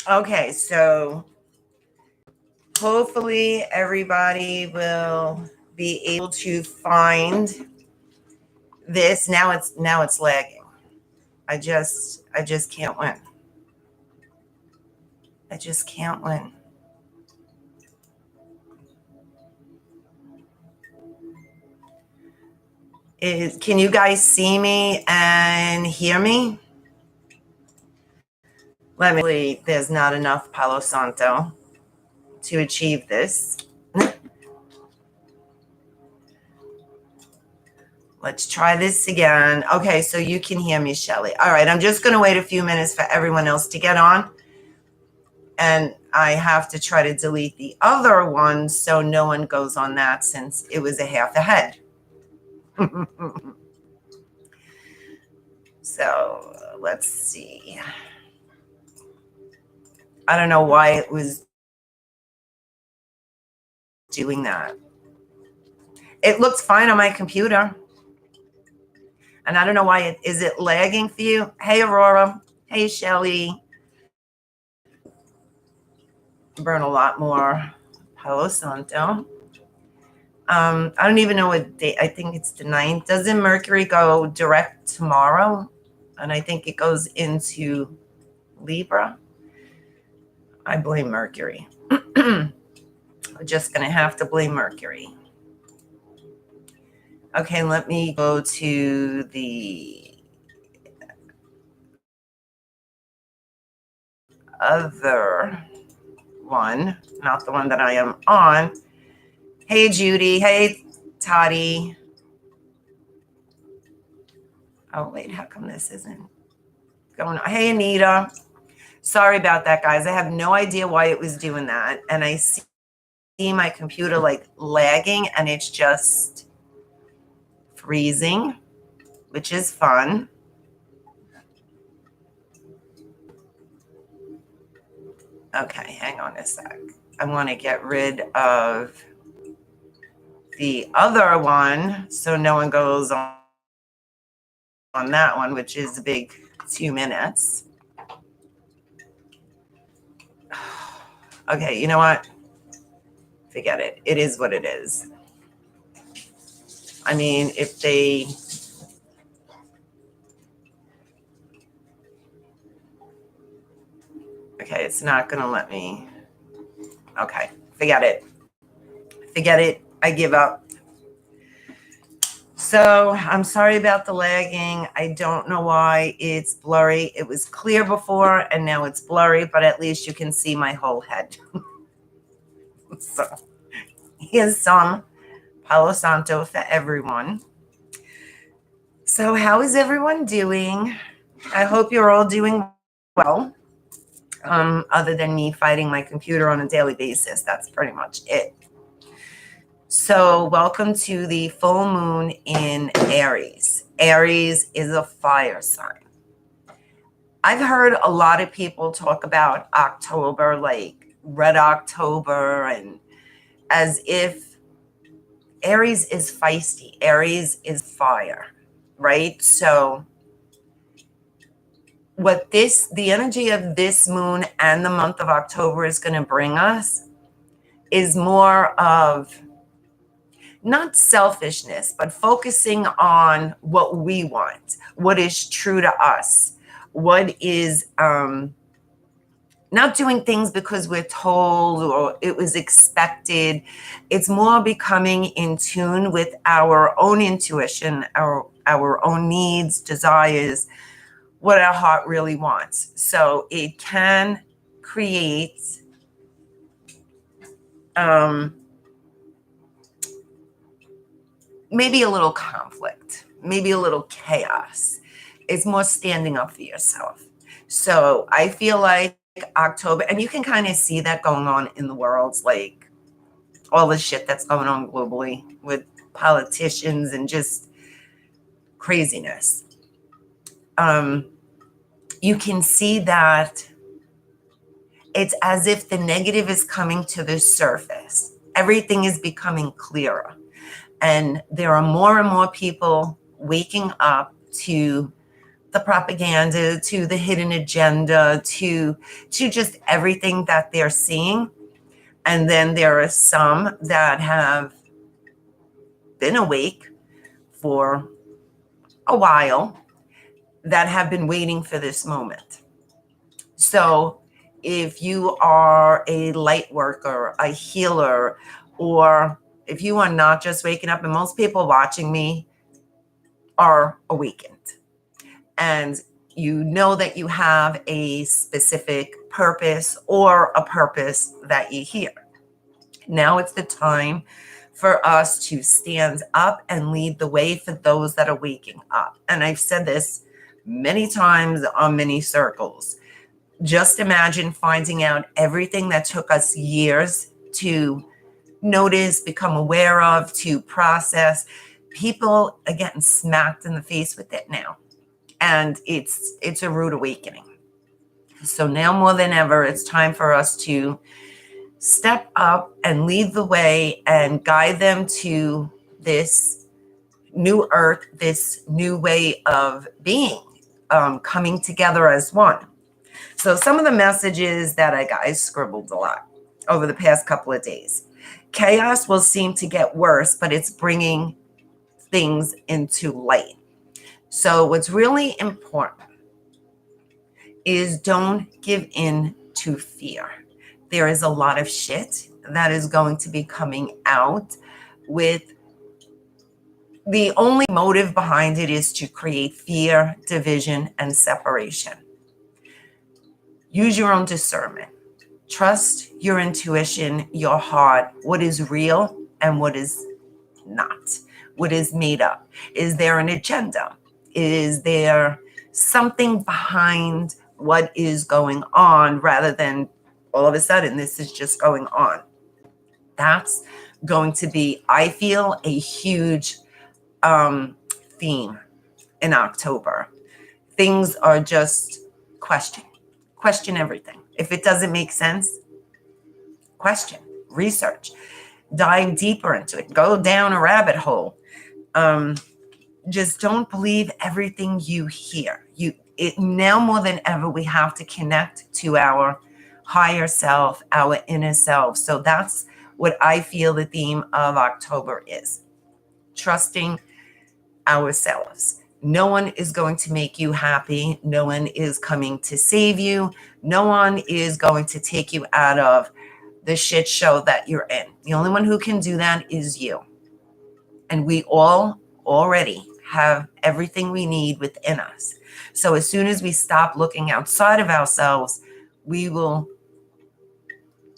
Okay, so hopefully everybody will be able to find this. Now it's lagging. I just can't win. I just can't win. Can you guys see me and hear me? There's not enough Palo Santo to achieve this. Let's try this again. Okay, so you can hear me, Shelly. All right, I'm just going to wait a few minutes for everyone else to get on. And I have to try to delete the other one so no one goes on that since it was a half ahead. So let's see. I don't know why it was doing that. It looks fine on my computer. And I don't know why is it lagging for you? Hey, Aurora. Hey, Shelly. Burn a lot more Palo Santo. I don't even know what date. I think it's the 9th. Doesn't Mercury go direct tomorrow? And I think it goes into Libra. I blame Mercury. We're just going to have to blame Mercury. Okay, let me go to the other one, not the one that I am on. Hey, Judy. Hey, Toddy. Oh, wait, how come this isn't going on? Hey, Anita. Sorry about that, guys. I have no idea why it was doing that. And I see my computer like lagging and it's just freezing, which is fun. Okay, hang on a sec. I want to get rid of the other one so no one goes on that one, which is a big 2 minutes. Okay, you know what? Forget it. It is what it is. I mean, if they... Okay, it's not going to let me... Okay, forget it. Forget it. I give up. So I'm sorry about the lagging. I don't know why it's blurry. It was clear before and now it's blurry, but at least you can see my whole head. So here's some Palo Santo for everyone. So how is everyone doing? I hope you're all doing well. Other than me fighting my computer on a daily basis, that's pretty much it. So welcome to the full moon in Aries. Aries is a fire sign. I've heard a lot of people talk about October, like Red October, and as if Aries is feisty. Aries is fire, right? So what the energy of this moon and the month of October is going to bring us is more of not selfishness, but focusing on what we want, what is true to us, what is not doing things because we're told or it was expected. It's more becoming in tune with our own intuition, our own needs, desires, what our heart really wants. So it can create maybe a little conflict, maybe a little chaos. It's more standing up for yourself. So I feel like October, and you can kind of see that going on in the world, like all the shit that's going on globally with politicians and just craziness. You can see that it's as if the negative is coming to the surface. Everything is becoming clearer. And there are more and more people waking up to the propaganda, to the hidden agenda, to just everything that they're seeing. And then there are some that have been awake for a while that have been waiting for this moment. So if you are a light worker, a healer, or if you are not just waking up, and most people watching me are awakened, and you know that you have a specific purpose or a purpose that you hear. Now it's the time for us to stand up and lead the way for those that are waking up. And I've said this many times on many circles. Just imagine finding out everything that took us years to notice, become aware of, to process. People are getting smacked in the face with it now. And it's a rude awakening. So now more than ever, it's time for us to step up and lead the way and guide them to this new earth, this new way of being, coming together as one. So some of the messages that I scribbled a lot over the past couple of days. Chaos will seem to get worse, but it's bringing things into light. So what's really important is don't give in to fear. There is a lot of shit that is going to be coming out with the only motive behind it is to create fear, division, and separation. Use your own discernment. Trust your intuition, your heart, what is real and what is not, what is made up. Is there an agenda? Is there something behind what is going on rather than all of a sudden this is just going on? That's going to be, I feel, a huge theme in October. Things are just question everything. If it doesn't make sense, question, research, dive deeper into it, go down a rabbit hole. Just don't believe everything you hear. Now more than ever, we have to connect to our higher self, our inner self. So that's what I feel the theme of October is. Trusting ourselves. No one is going to make you happy. No one is coming to save you. No one is going to take you out of the shit show that you're in. The only one who can do that is you. And we all already have everything we need within us. So as soon as we stop looking outside of ourselves, we will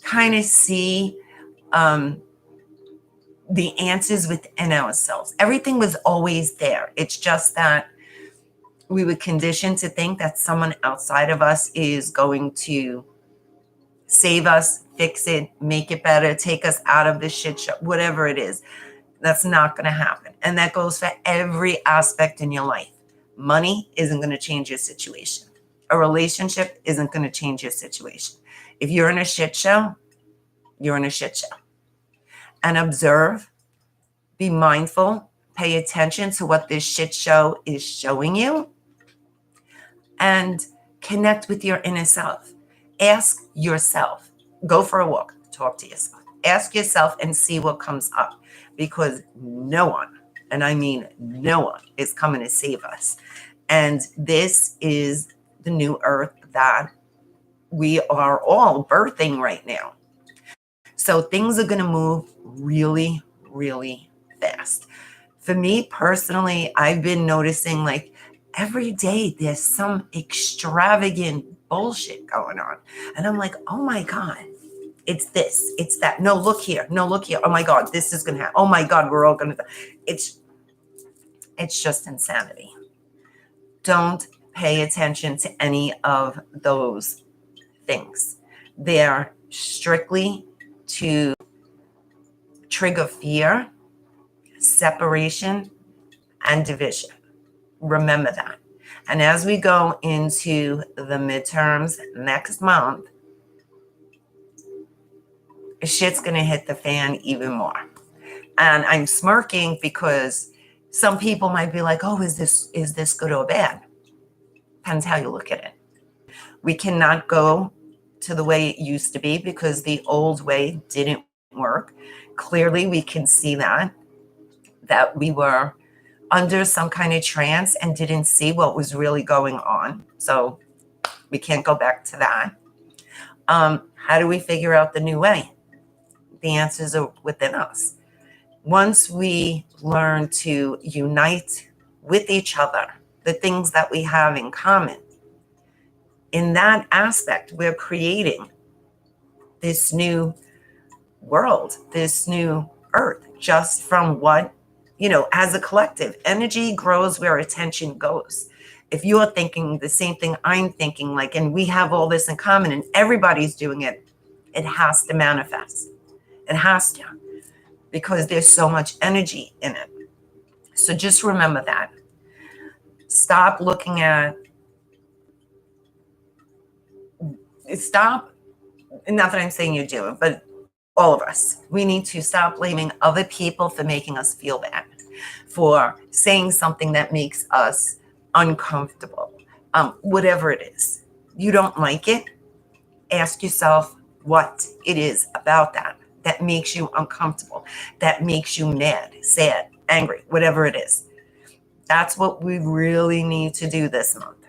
kind of see the answers within ourselves. Everything was always there. It's just that we were conditioned to think that someone outside of us is going to save us, fix it, make it better, take us out of the shit show, whatever it is. That's not going to happen. And that goes for every aspect in your life. Money isn't going to change your situation. A relationship isn't going to change your situation. If you're in a shit show, you're in a shit show. And observe, be mindful, pay attention to what this shit show is showing you, and connect with your inner self. Ask yourself, go for a walk, talk to yourself. Ask yourself and see what comes up, because no one, and I mean no one, is coming to save us. And this is the new earth that we are all birthing right now. So things are going to move really, really fast. For me personally, I've been noticing like every day there's some extravagant bullshit going on. And I'm like, oh my God, it's this, it's that. No, look here. No, look here. Oh my God, this is going to happen. Oh my God, we're all going to. It's just insanity. Don't pay attention to any of those things. They're strictly to trigger fear, separation, and division. Remember that. And as we go into the midterms next month, shit's going to hit the fan even more. And I'm smirking because some people might be like, oh, is this good or bad? Depends how you look at it. We cannot go to the way it used to be because the old way didn't work. Clearly, we can see that we were under some kind of trance and didn't see what was really going on. So we can't go back to that. How do we figure out the new way? The answers are within us. Once we learn to unite with each other, the things that we have in common, in that aspect, we're creating this new world, this new earth, just from what, as a collective. Energy grows where attention goes. If you're thinking the same thing I'm thinking, like, and we have all this in common and everybody's doing it, it has to manifest. It has to, because there's so much energy in it. So just remember that. Stop, not that I'm saying you do it, but all of us, we need to stop blaming other people for making us feel bad, for saying something that makes us uncomfortable. Whatever it is, you don't like it, ask yourself what it is about that makes you uncomfortable, that makes you mad, sad, angry, whatever it is. That's what we really need to do this month.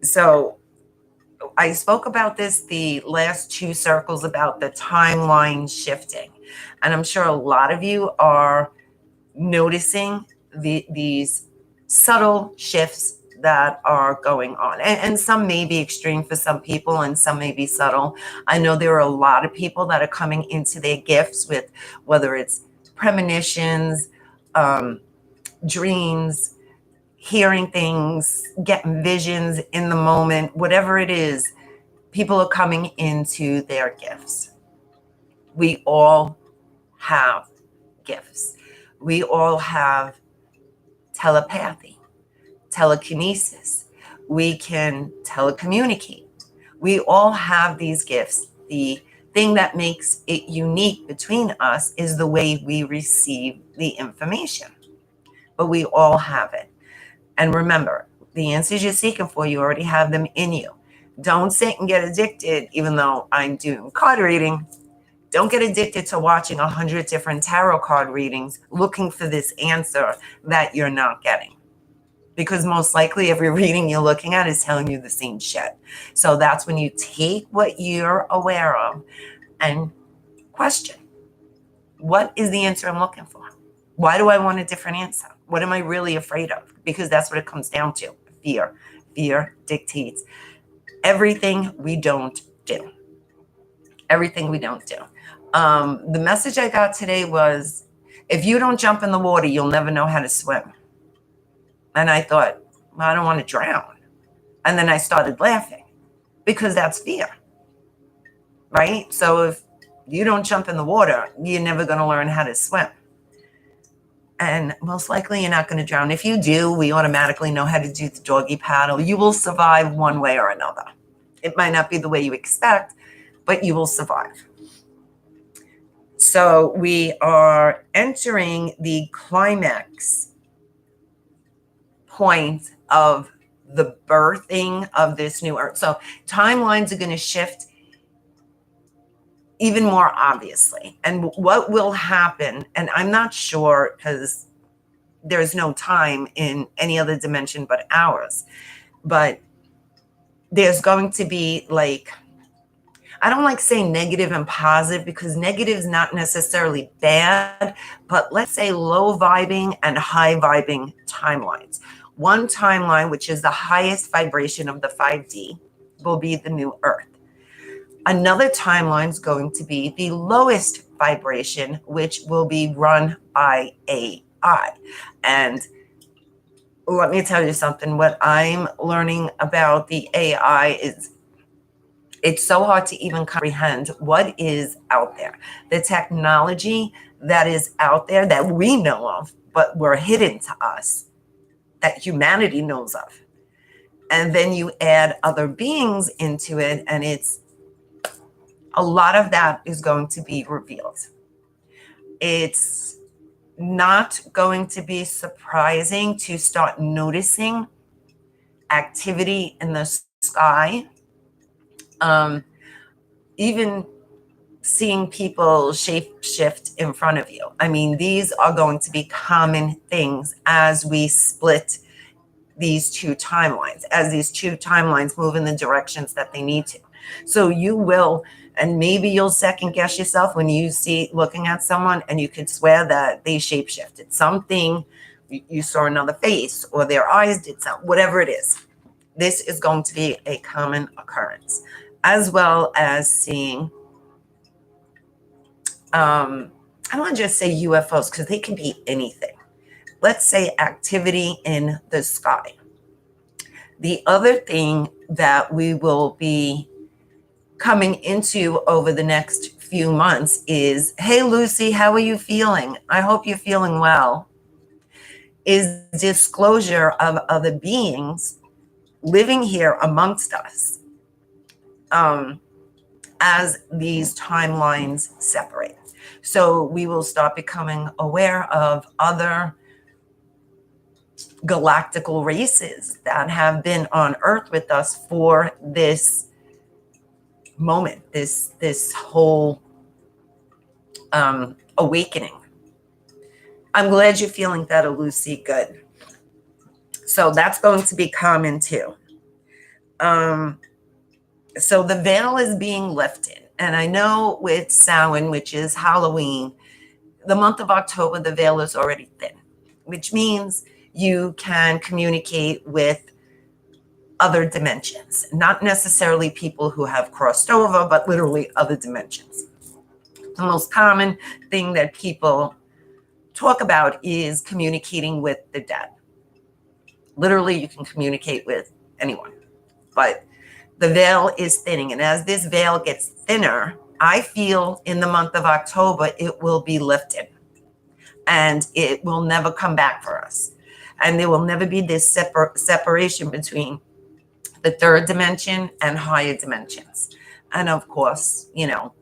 So I spoke about this the last 2 circles about the timeline shifting. And I'm sure a lot of you are noticing these subtle shifts that are going on. And some may be extreme for some people and some may be subtle. I know there are a lot of people that are coming into their gifts with, whether it's premonitions, dreams, hearing things, getting visions in the moment, whatever it is, people are coming into their gifts. We all have gifts. We all have telepathy, telekinesis. We can telecommunicate. We all have these gifts. The thing that makes it unique between us is the way we receive the information. But we all have it. And remember, the answers you're seeking for, you already have them in you. Don't sit and get addicted, even though I'm doing card reading. Don't get addicted to watching 100 different tarot card readings looking for this answer that you're not getting. Because most likely every reading you're looking at is telling you the same shit. So that's when you take what you're aware of and question. What is the answer I'm looking for? Why do I want a different answer? What am I really afraid of? Because that's what it comes down to. Fear. Fear dictates everything we don't do. Everything we don't do. The message I got today was, if you don't jump in the water, you'll never know how to swim. And I thought, well, I don't want to drown. And then I started laughing because that's fear, right? So if you don't jump in the water, you're never going to learn how to swim. And most likely you're not going to drown. If you do, we automatically know how to do the doggy paddle. You will survive one way or another. It might not be the way you expect, but you will survive. So we are entering the climax point of the birthing of this new earth. So timelines are going to shift even more obviously. And what will happen, and I'm not sure because there's no time in any other dimension but ours, but there's going to be, like, I don't like saying negative and positive because negative is not necessarily bad, but let's say low vibing and high vibing timelines. One timeline, which is the highest vibration of the 5D, will be the new earth. Another timeline is going to be the lowest vibration, which will be run by AI. And let me tell you something. What I'm learning about the AI is it's so hard to even comprehend what is out there. The technology that is out there that we know of, but were hidden to us, that humanity knows of. And then you add other beings into it, and it's a lot of that is going to be revealed. It's not going to be surprising to start noticing activity in the sky. Even seeing people shape shift in front of you. I mean, these are going to be common things as we split these two timelines, as these two timelines move in the directions that they need to. So you will, and maybe you'll second guess yourself when you see looking at someone and you could swear that they shape shifted. Something, you saw another face or their eyes did something, whatever it is. This is going to be a common occurrence, as well as seeing, I don't want to just say UFOs because they can be anything. Let's say activity in the sky. The other thing that we will be coming into over the next few months is, hey, Lucy, how are you feeling? I hope you're feeling well. Is disclosure of other beings living here amongst us as these timelines separate. So we will start becoming aware of other galactical races that have been on Earth with us for this moment, this whole awakening. I'm glad you're feeling better, Lucy. Good. So that's going to be common too. So the veil is being lifted. And I know with Samhain, which is Halloween, the month of October, the veil is already thin, which means you can communicate with other dimensions, not necessarily people who have crossed over, but literally other dimensions. The most common thing that people talk about is communicating with the dead. Literally, you can communicate with anyone, but the veil is thinning. And as this veil gets thinner, I feel in the month of October, it will be lifted and it will never come back for us. And there will never be this separation between the third dimension and higher dimensions. And of course, you know,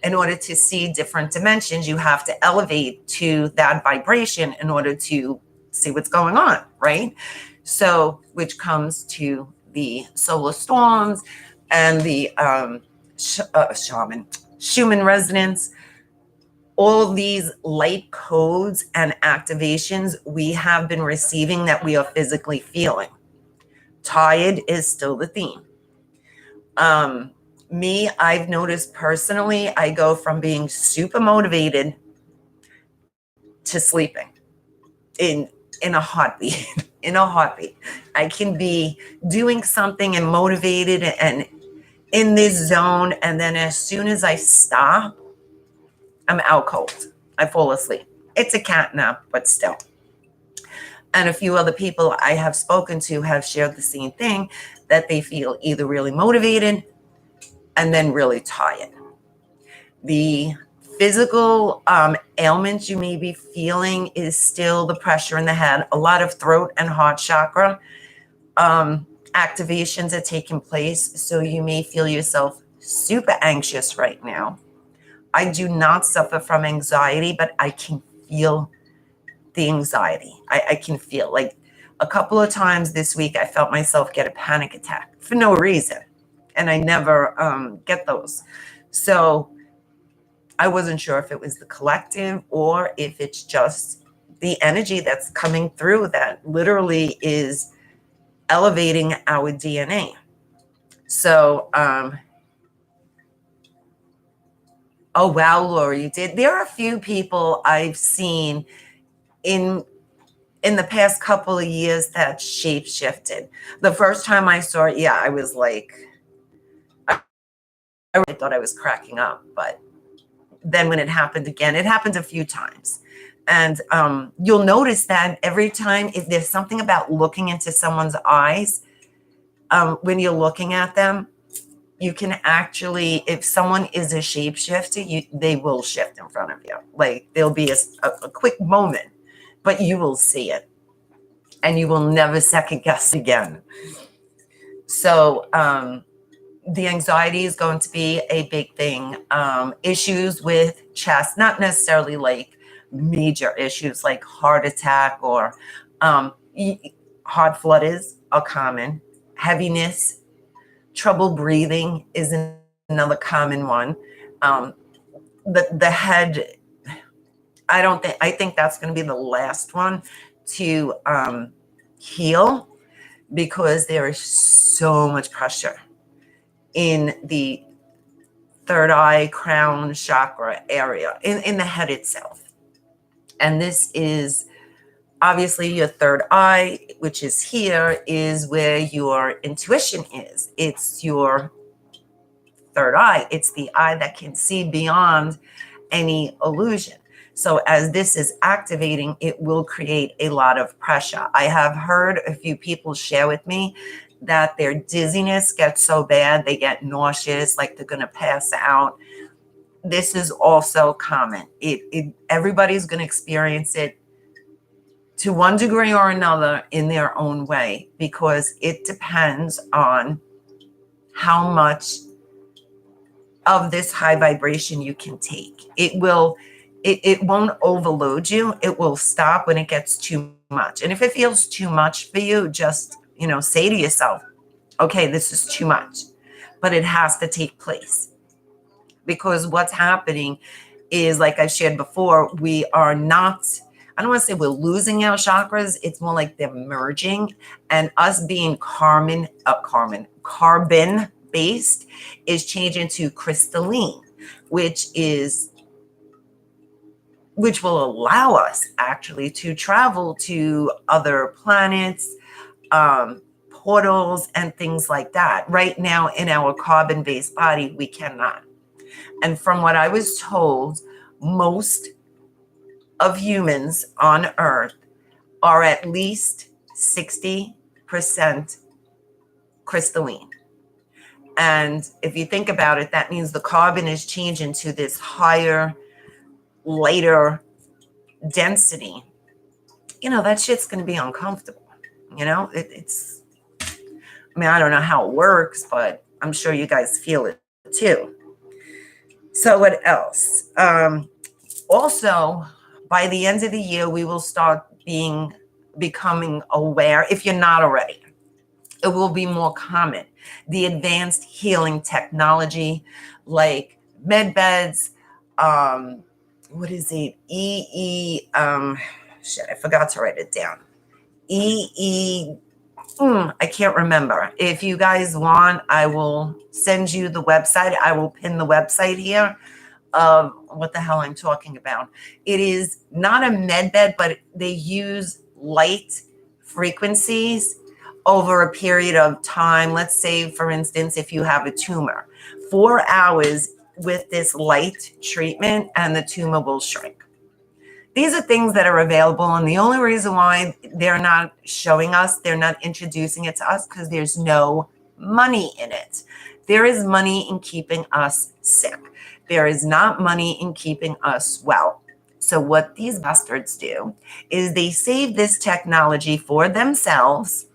in order to see different dimensions, you have to elevate to that vibration in order to see what's going on, right? So, which comes to the solar storms and the Schumann resonance, all these light codes and activations we have been receiving that we are physically feeling. Tired is still the theme. Me, I've noticed personally, I go from being super motivated to sleeping in a heartbeat. In a heartbeat. I can be doing something and motivated and in this zone, and then as soon as I stop, I'm out cold. I fall asleep. It's a cat nap, but still. And a few other people I have spoken to have shared the same thing, that they feel either really motivated and then really tired. The physical ailments you may be feeling is still the pressure in the head. A lot of throat and heart chakra activations are taking place. So you may feel yourself super anxious right now. I do not suffer from anxiety, but I can feel the anxiety. I can feel like a couple of times this week, I felt myself get a panic attack for no reason. And I never get those. So I wasn't sure if it was the collective or if it's just the energy that's coming through that literally is elevating our DNA. So, oh, wow, Laura, you did. There are a few people I've seen in the past couple of years that shape shifted. The first time I saw it, yeah, I was like, I really thought I was cracking up, but then when it happened again, it happened a few times. And you'll notice that every time, if there's something about looking into someone's eyes, when you're looking at them, you can actually, if someone is a shapeshifter, they will shift in front of you. Like there'll be a quick moment, but you will see it and you will never second guess again. So, the anxiety is going to be a big thing. Issues with chest, not necessarily like major issues like heart attack or heart flutters are common. Heaviness, trouble breathing is another common one. The head, I think that's going to be the last one to heal, because there is so much pressure in the third eye, crown chakra area, in the head itself. And this is obviously your third eye, which is here, is where your intuition is. It's your third eye. It's the eye that can see beyond any illusion. So as this is activating, it will create a lot of pressure. I have heard a few people share with me that their dizziness gets so bad, they get nauseous, like they're going to pass out. This is also common. Everybody's going to experience it to one degree or another in their own way, because it depends on how much of this high vibration you can take. It won't overload you. It will stop when it gets too much. And if it feels too much for you, just, say to yourself, okay, this is too much, but it has to take place. Because what's happening is, like I shared before, we are not, I don't want to say we're losing our chakras. It's more like they're merging, and us being carbon based is changing to crystalline, which will allow us actually to travel to other planets, portals, and things like that. Right now, in our carbon-based body, we cannot. And from what I was told, most of humans on Earth are at least 60% crystalline. And if you think about it, that means the carbon is changing to this higher, lighter density. That shit's going to be uncomfortable. It's, I don't know how it works, but I'm sure you guys feel it too. So what else? Also, by the end of the year, we will start becoming aware, if you're not already. It will be more common. The advanced healing technology, like med beds, what is it? I forgot to write it down. I can't remember. If you guys want, I will send you the website. I will pin the website here of what the hell I'm talking about. It is not a med bed, but they use light frequencies over a period of time. Let's say, for instance, if you have a tumor, 4 hours with this light treatment and the tumor will shrink. These are things that are available, and the only reason why they're not showing us, they're not introducing it to us, because there's no money in it. There is money in keeping us sick. There is not money in keeping us well. So what these bastards do is they save this technology for themselves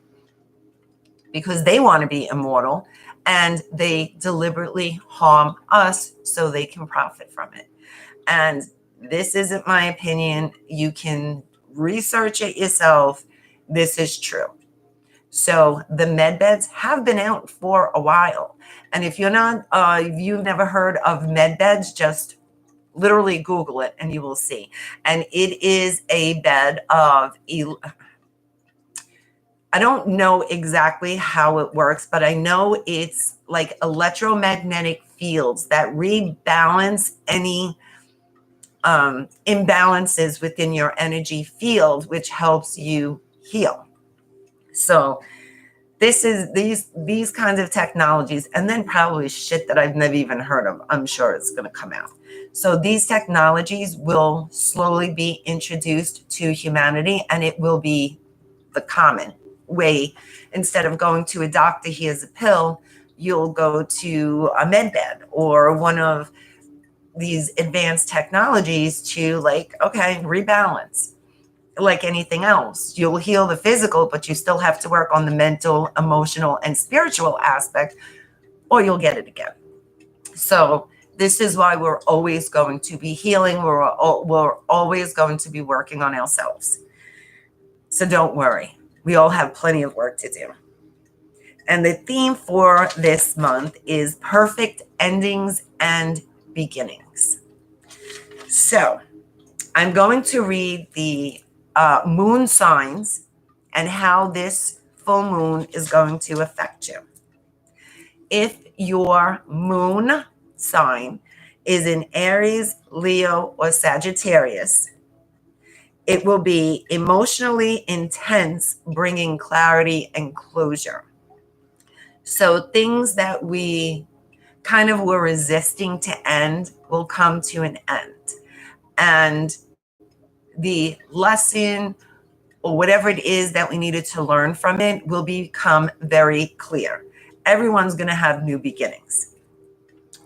because they want to be immortal, and they deliberately harm us so they can profit from it. And this isn't my opinion. You can research it yourself. This is true. So the med beds have been out for a while. And if you've never heard of med beds, just literally Google it and you will see. And it is a bed of, I don't know exactly how it works, but I know it's like electromagnetic fields that rebalance any imbalances within your energy field, which helps you heal. So this is these kinds of technologies, and then probably shit that I've never even heard of. I'm sure it's going to come out. So these technologies will slowly be introduced to humanity, and it will be the common way. Instead of going to a doctor, here's a pill, you'll go to a med bed or one of these advanced technologies to, like, okay, rebalance. Like anything else, you'll heal the physical, but you still have to work on the mental, emotional, and spiritual aspect, or you'll get it again. So This is why we're always going to be healing. We're always going to be working on ourselves. So don't worry. We all have plenty of work to do. And the theme for this month is perfect endings and beginnings. So I'm going to read the moon signs and how this full moon is going to affect you. If your moon sign is in Aries, Leo, or Sagittarius, it will be emotionally intense, bringing clarity and closure. So things that we kind of were resisting to end will come to an end. And the lesson or whatever it is that we needed to learn from it will become very clear. Everyone's going to have new beginnings.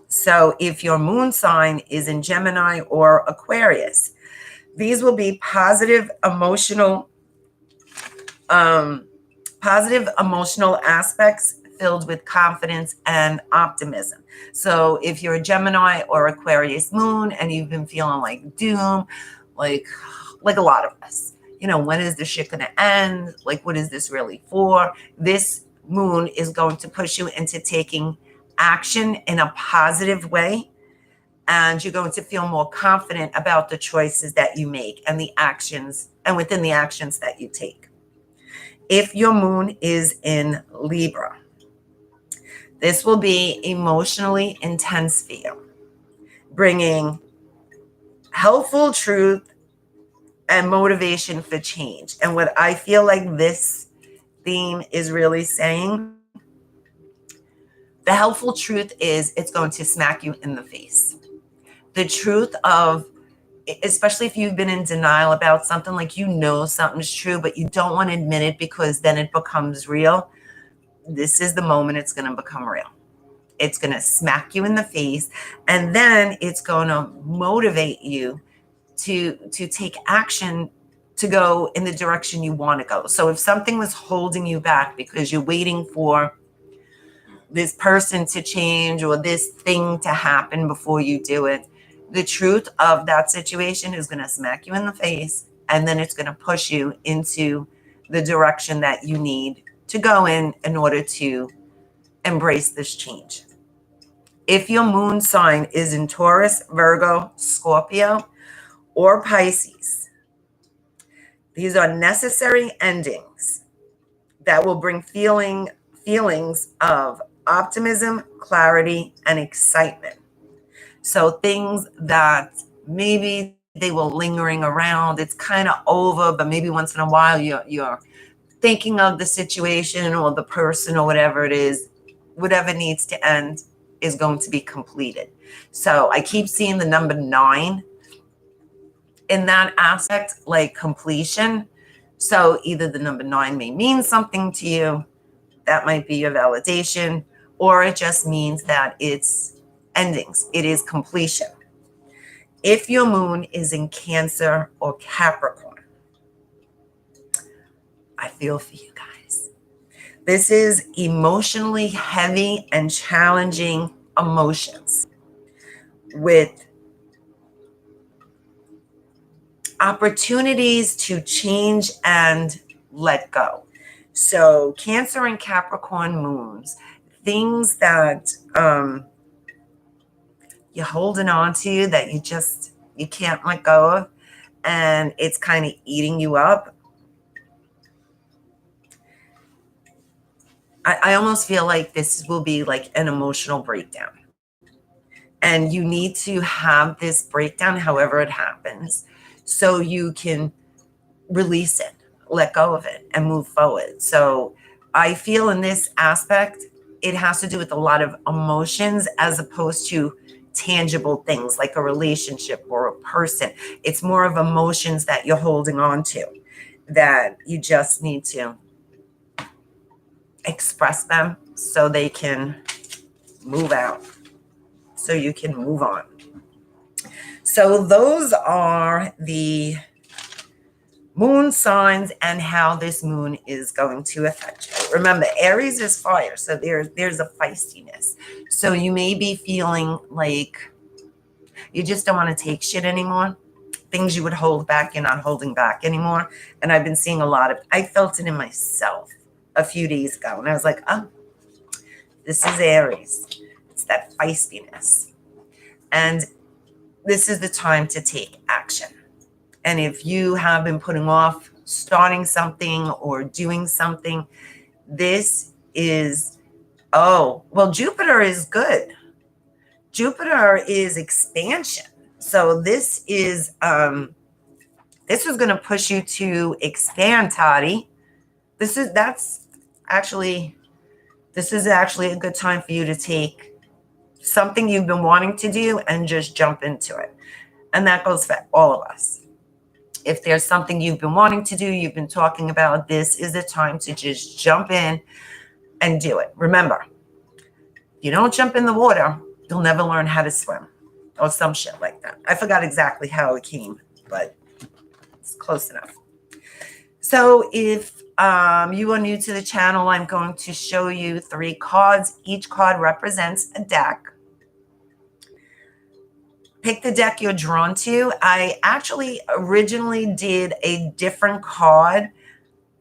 So if your moon sign is in Gemini or Aquarius, these will be positive emotional aspects filled with confidence and optimism. So if you're a Gemini or Aquarius moon and you've been feeling like doom, like a lot of us, when is this shit going to end? Like, what is this really for? This moon is going to push you into taking action in a positive way. And you're going to feel more confident about the choices that you make and the actions and within the actions that you take. If your moon is in Libra, this will be emotionally intense for you, bringing helpful truth and motivation for change. And what I feel like this theme is really saying, the helpful truth is it's going to smack you in the face. The truth of, especially if you've been in denial about something, like something's true, but you don't want to admit it because then it becomes real. This is the moment it's going to become real. It's going to smack you in the face, and then it's going to motivate you to take action to go in the direction you want to go. So if something was holding you back because you're waiting for this person to change or this thing to happen before you do it, the truth of that situation is going to smack you in the face, and then it's going to push you into the direction that you need to go in order to embrace this change. If your moon sign is in Taurus, Virgo, Scorpio, or Pisces, these are necessary endings that will bring feelings of optimism, clarity, and excitement. So things that maybe they were lingering around, it's kind of over, but maybe once in a while you're thinking of the situation or the person or whatever it is, whatever needs to end is going to be completed. So I keep seeing the number 9 in that aspect, like completion. So either the number 9 may mean something to you, that might be your validation, or it just means that it's endings. It is completion. If your moon is in Cancer or Capricorn, I feel for you guys. This is emotionally heavy and challenging emotions with opportunities to change and let go. So Cancer and Capricorn moons, things that you're holding on to that you can't let go of, and it's kind of eating you up. I almost feel like this will be like an emotional breakdown. And you need to have this breakdown, however it happens, so you can release it, let go of it, and move forward. So I feel in this aspect, it has to do with a lot of emotions as opposed to tangible things like a relationship or a person. It's more of emotions that you're holding on to that you just need to express them so they can move out, so you can move on. So those are the moon signs and how this moon is going to affect you. Remember, Aries is fire, so there's a feistiness. So you may be feeling like You just don't want to take shit anymore. Things you would hold back, you're not holding back anymore. And I've been seeing a lot of, I felt it in myself a few days ago. And I was like, oh, this is Aries. It's that feistiness. And this is the time to take action. And if you have been putting off starting something or doing something, this is, oh, well, Jupiter is good. Jupiter is expansion. So this is going to push you to expand, Toddy. This is actually a good time for you to take something you've been wanting to do and just jump into it. And that goes for all of us. If there's something you've been wanting to do, you've been talking about, this is the time to just jump in and do it. Remember, you don't jump in the water, you'll never learn how to swim, or some shit like that. I forgot exactly how it came, but it's close enough. So if you are new to the channel, I'm going to show you 3 cards. Each card represents a deck. Pick the deck you're drawn to. I actually originally did a different card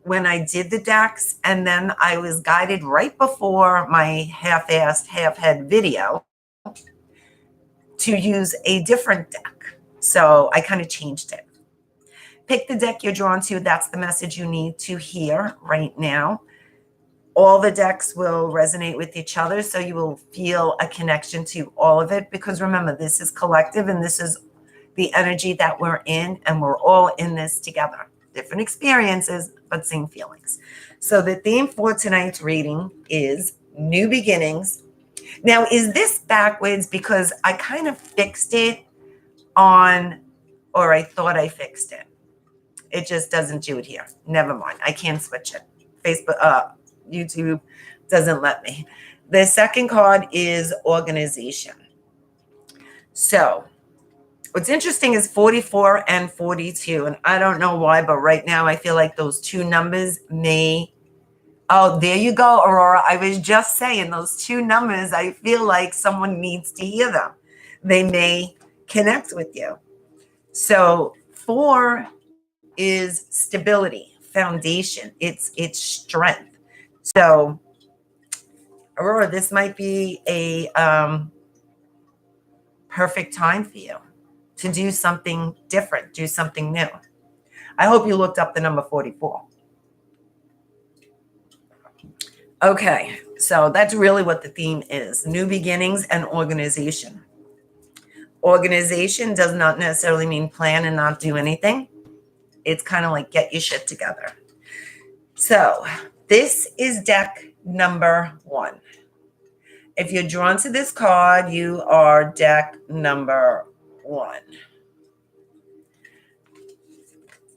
when I did the decks, and then I was guided right before my half-assed, half-head video to use a different deck. So I kind of changed it. Pick the deck you're drawn to. That's the message you need to hear right now. All the decks will resonate with each other, so you will feel a connection to all of it, because remember, this is collective and this is the energy that we're in, and we're all in this together. Different experiences, but same feelings. So the theme for tonight's reading is new beginnings. Now, is this backwards? Because I kind of fixed it on, or I thought I fixed it. It just doesn't do it here. Never mind. I can't switch it. YouTube doesn't let me. The second card is organization. So what's interesting is 44 and 42. And I don't know why, but right now I feel like those 2 numbers may, oh, there you go, Aurora. I was just saying those 2 numbers, I feel like someone needs to hear them. They may connect with you. So 4 is stability, foundation. It's strength. So, Aurora, this might be a perfect time for you to do something different, do something new. I hope you looked up the number 44. Okay, so that's really what the theme is: new beginnings and organization. Organization does not necessarily mean plan and not do anything. It's kind of like get your shit together. So this is deck number 1. If you're drawn to this card, you are deck number 1.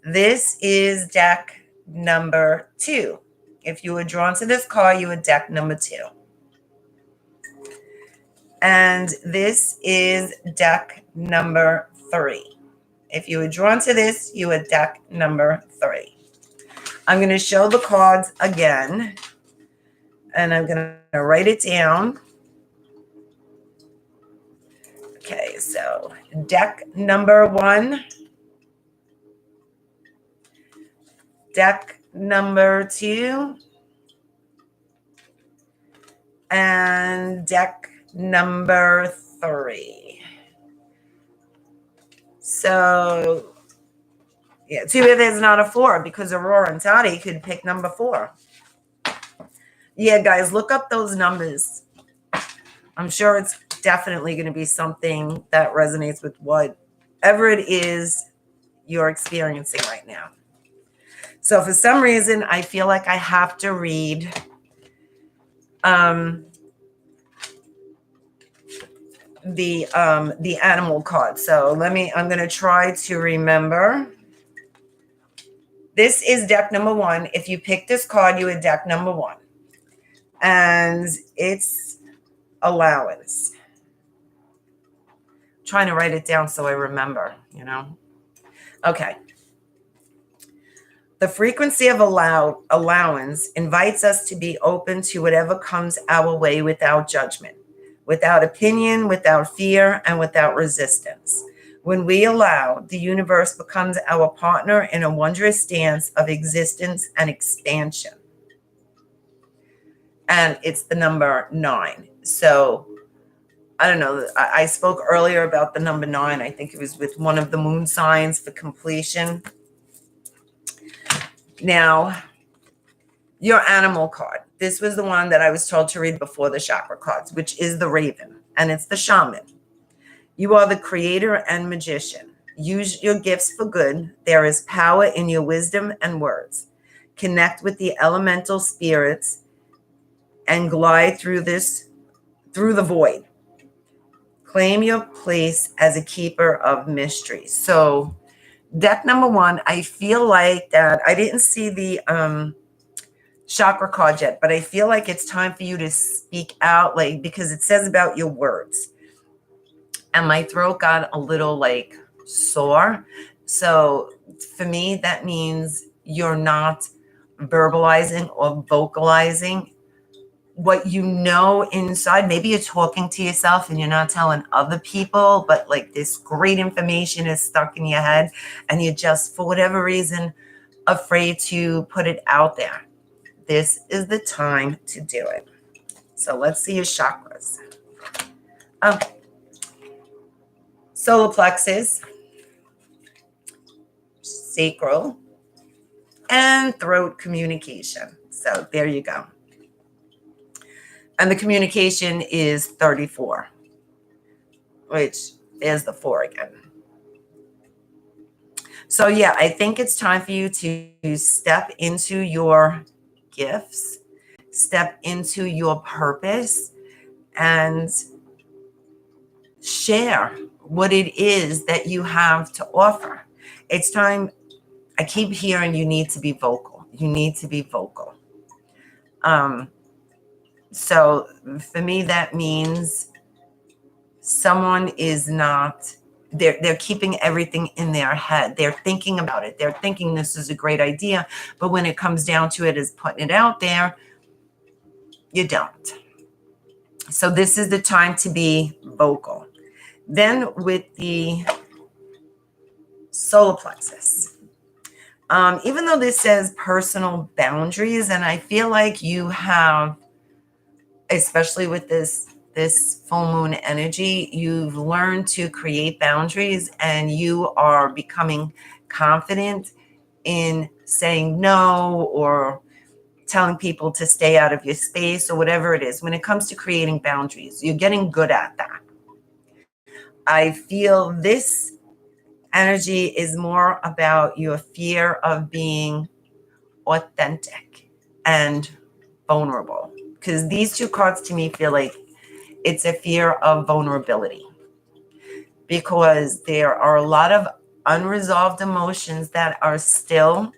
This is deck number 2. If you were drawn to this card, you are deck number 2. And this is deck number 3. If you were drawn to this, you are deck number 3. I'm going to show the cards again, and I'm going to write it down. Okay, so deck number 1, deck number 2, and deck number 3. So yeah, too bad there's not a 4, because Aurora and Toddy could pick number 4. Yeah, guys, look up those numbers. I'm sure it's definitely going to be something that resonates with whatever it is you're experiencing right now. So for some reason, I feel like I have to read the animal card. So I'm going to try to remember. This is deck number 1. If you pick this card, you are deck number 1. And it's allowance. I'm trying to write it down so I remember, Okay. The frequency of allowance invites us to be open to whatever comes our way without judgment. without opinion, without fear, and without resistance. When we allow, the universe becomes our partner in a wondrous dance of existence and expansion. And it's the number 9. So I don't know. I spoke earlier about the number 9. I think it was with one of the moon signs for completion. Now, your animal card. This was the one that I was told to read before the chakra cards, which is the raven, and it's the shaman. You are the creator and magician. Use your gifts for good. There is power in your wisdom and words. Connect with the elemental spirits and glide through the void. Claim your place as a keeper of mysteries. So deck number 1, I feel like that I didn't see the chakra card yet, but I feel like it's time for you to speak out, like, because it says about your words. And my throat got a little like sore. So for me, that means you're not verbalizing or vocalizing what you know inside. Maybe you're talking to yourself and you're not telling other people, but like this great information is stuck in your head and you're just, for whatever reason, afraid to put it out there. This is the time to do it. So let's see your chakras. Solar plexus, sacral, and throat communication. So there you go. And the communication is 34, which is the 4 again. So yeah, I think it's time for you to step into your gifts, step into your purpose, and share what it is that you have to offer. It's time. I keep hearing you need to be vocal. You need to be vocal. So for me, that means someone is not, they're keeping everything in their head. They're thinking about it. They're thinking this is a great idea. But when it comes down to it, is putting it out there, you don't. So this is the time to be vocal. Then with the solar plexus, even though this says personal boundaries, and I feel like you have, especially with this full moon energy, you've learned to create boundaries and you are becoming confident in saying no or telling people to stay out of your space or whatever it is. When it comes to creating boundaries, you're getting good at that. I feel this energy is more about your fear of being authentic and vulnerable, because these 2 cards to me feel like it's a fear of vulnerability, because there are a lot of unresolved emotions that are still,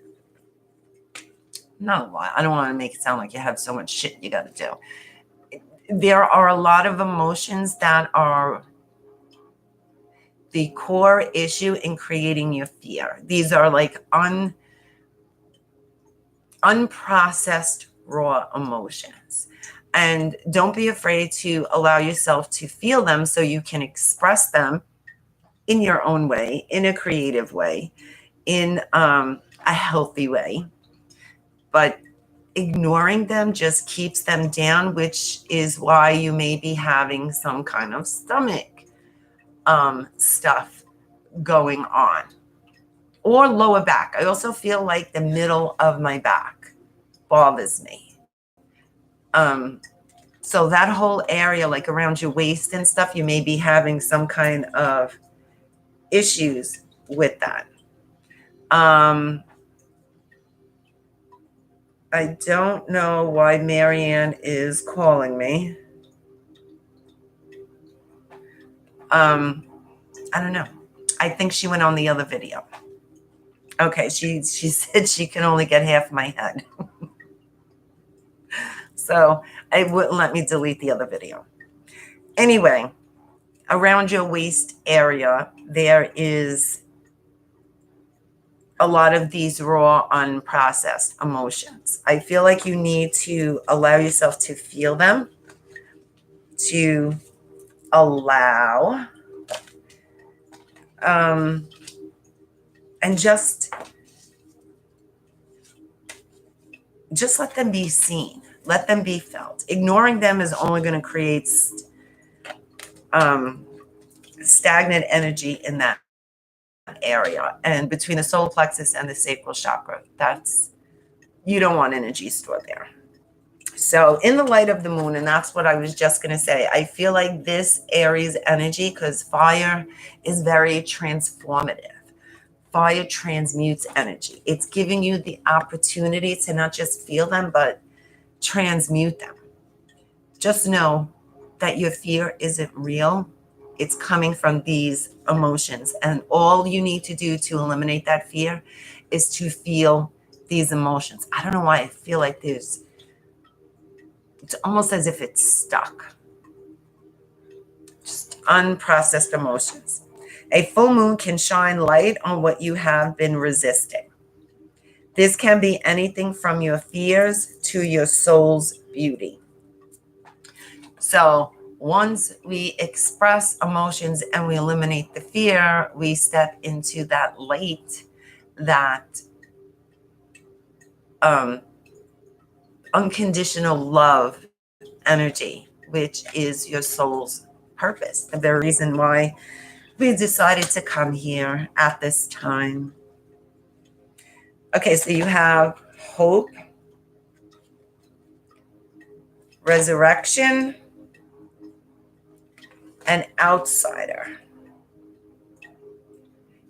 not a lot, I don't want to make it sound like you have so much shit you got to do. There are a lot of emotions that are the core issue in creating your fear. These are like unprocessed raw emotions. And don't be afraid to allow yourself to feel them so you can express them in your own way, in a creative way, in a healthy way. But ignoring them just keeps them down, which is why you may be having some kind of stomach stuff going on, or lower back. I also feel like the middle of my back bothers me. So that whole area, like around your waist and stuff, you may be having some kind of issues with that. I don't know why Marianne is calling me. I don't know. I think she went on the other video. Okay, she said she can only get half my head. So it wouldn't let me delete the other video. Anyway, around your waist area, there is a lot of these raw, unprocessed emotions. I feel like you need to allow yourself to feel them, to allow, and just let them be seen. Let them be felt. Ignoring them is only going to create stagnant energy in that area. And between the solar plexus and the sacral chakra, you don't want energy stored there. So in the light of the moon, and that's what I was just going to say, I feel like this Aries energy, because fire is very transformative. Fire transmutes energy. It's giving you the opportunity to not just feel them, but transmute them. Just know that your fear isn't real. It's coming from these emotions. And all you need to do to eliminate that fear is to feel these emotions. I don't know why I feel like it's almost as if it's stuck. Just unprocessed emotions. A full moon can shine light on what you have been resisting. This can be anything from your fears to your soul's beauty. So once we express emotions and we eliminate the fear, we step into that light, that unconditional love energy, which is your soul's purpose. The very reason why we decided to come here at this time. Okay, so you have hope, resurrection, and outsider.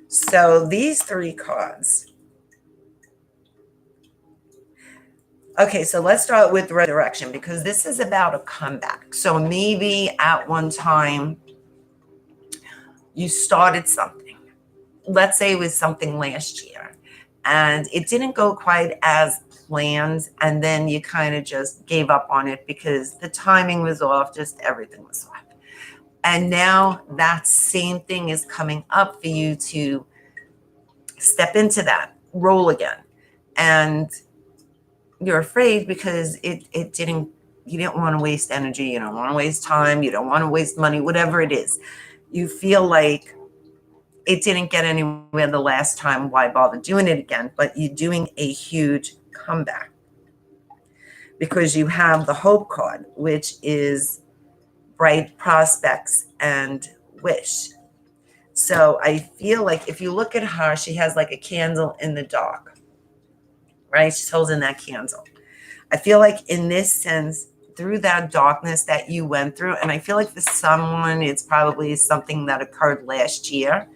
So these three cards. Okay, so let's start with resurrection, because this is about a comeback. So maybe at one time you started something. Let's say it was something last year and it didn't go quite as planned, and then you kind of just gave up on it because the timing was off, just everything was off. And now that same thing is coming up for you to step into that role again. And you're afraid because you didn't want to waste energy, you don't want to waste time, you don't want to waste money, whatever it is. You feel like it didn't get anywhere the last time, why bother doing it again? But you're doing a huge comeback because you have the hope card, which is bright prospects and wish. So I feel like if you look at her, she has like a candle in the dark, right? She's holding that candle. I feel like in this sense, through that darkness that you went through, and I feel like for someone, it's probably something that occurred last year.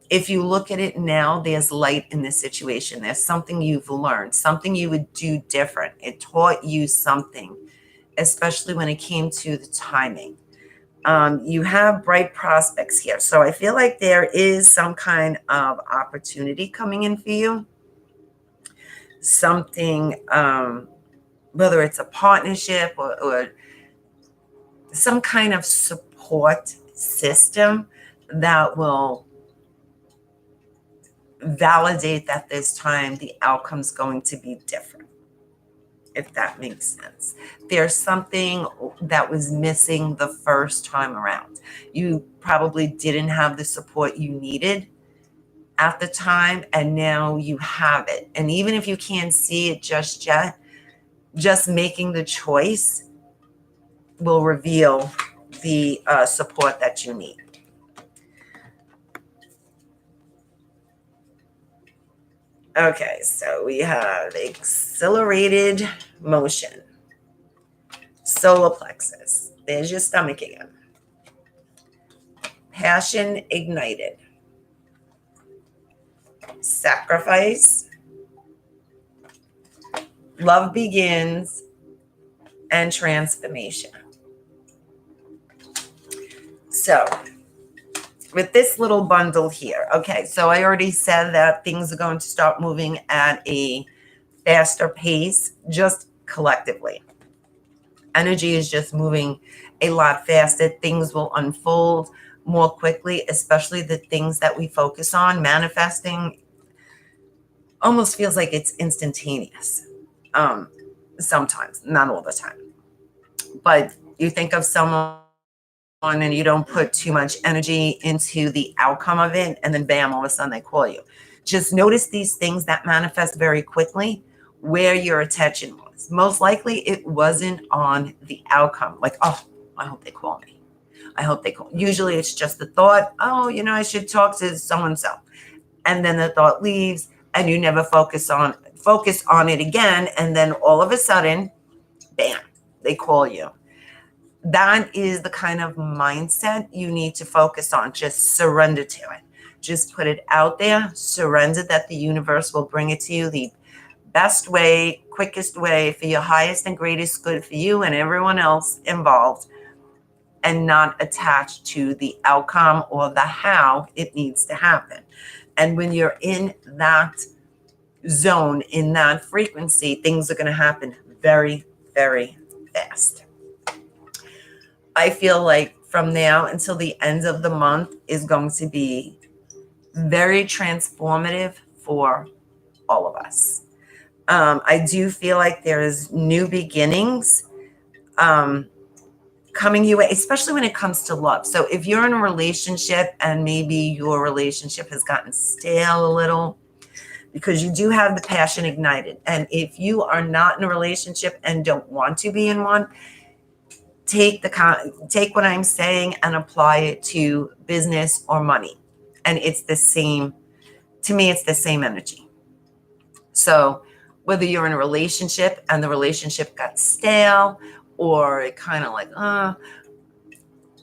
If you look at it now, there's light in this situation. There's something you've learned, something you would do different. It taught you something, especially when it came to the timing. You have bright prospects here. So I feel like there is some kind of opportunity coming in for you. Something, whether it's a partnership or some kind of support system that will validate that this time the outcome's going to be different, if that makes sense. There's something that was missing the first time around. You probably didn't have the support you needed at the time, and now you have it. And even if you can't see it just yet, just making the choice will reveal the support that you need. Okay, so we have accelerated motion, solar plexus. There's your stomach again. Passion ignited, sacrifice, love begins, and transformation. So with this little bundle here, okay, so I already said that things are going to start moving at a faster pace, just collectively. Energy is just moving a lot faster. Things will unfold more quickly, especially the things that we focus on. Manifesting almost feels like it's instantaneous. Sometimes, not all the time. but you think of someone and you don't put too much energy into the outcome of it, and then bam, all of a sudden they call you. Just notice these things that manifest very quickly, where your attention was. Most likely it wasn't on the outcome. Like, oh, I hope they call me. I hope they call. Usually it's just the thought, oh, I should talk to so-and-so. And then the thought leaves and you never focus on it again. And then all of a sudden, bam, they call you. That is the kind of mindset you need to focus on. Just surrender to it. Just put it out there. Surrender that the universe will bring it to you the best way, quickest way, for your highest and greatest good for you and everyone else involved, and not attached to the outcome or the how it needs to happen. And when you're in that zone, in that frequency, things are going to happen very, very fast. I feel like from now until the end of the month is going to be very transformative for all of us. I do feel like there's new beginnings coming your way, especially when it comes to love. So if you're in a relationship and maybe your relationship has gotten stale a little, because you do have the passion ignited. And if you are not in a relationship and don't want to be in one, take what I'm saying and apply it to business or money. And it's the same, to me, it's the same energy. So whether you're in a relationship and the relationship got stale, or it kind of like,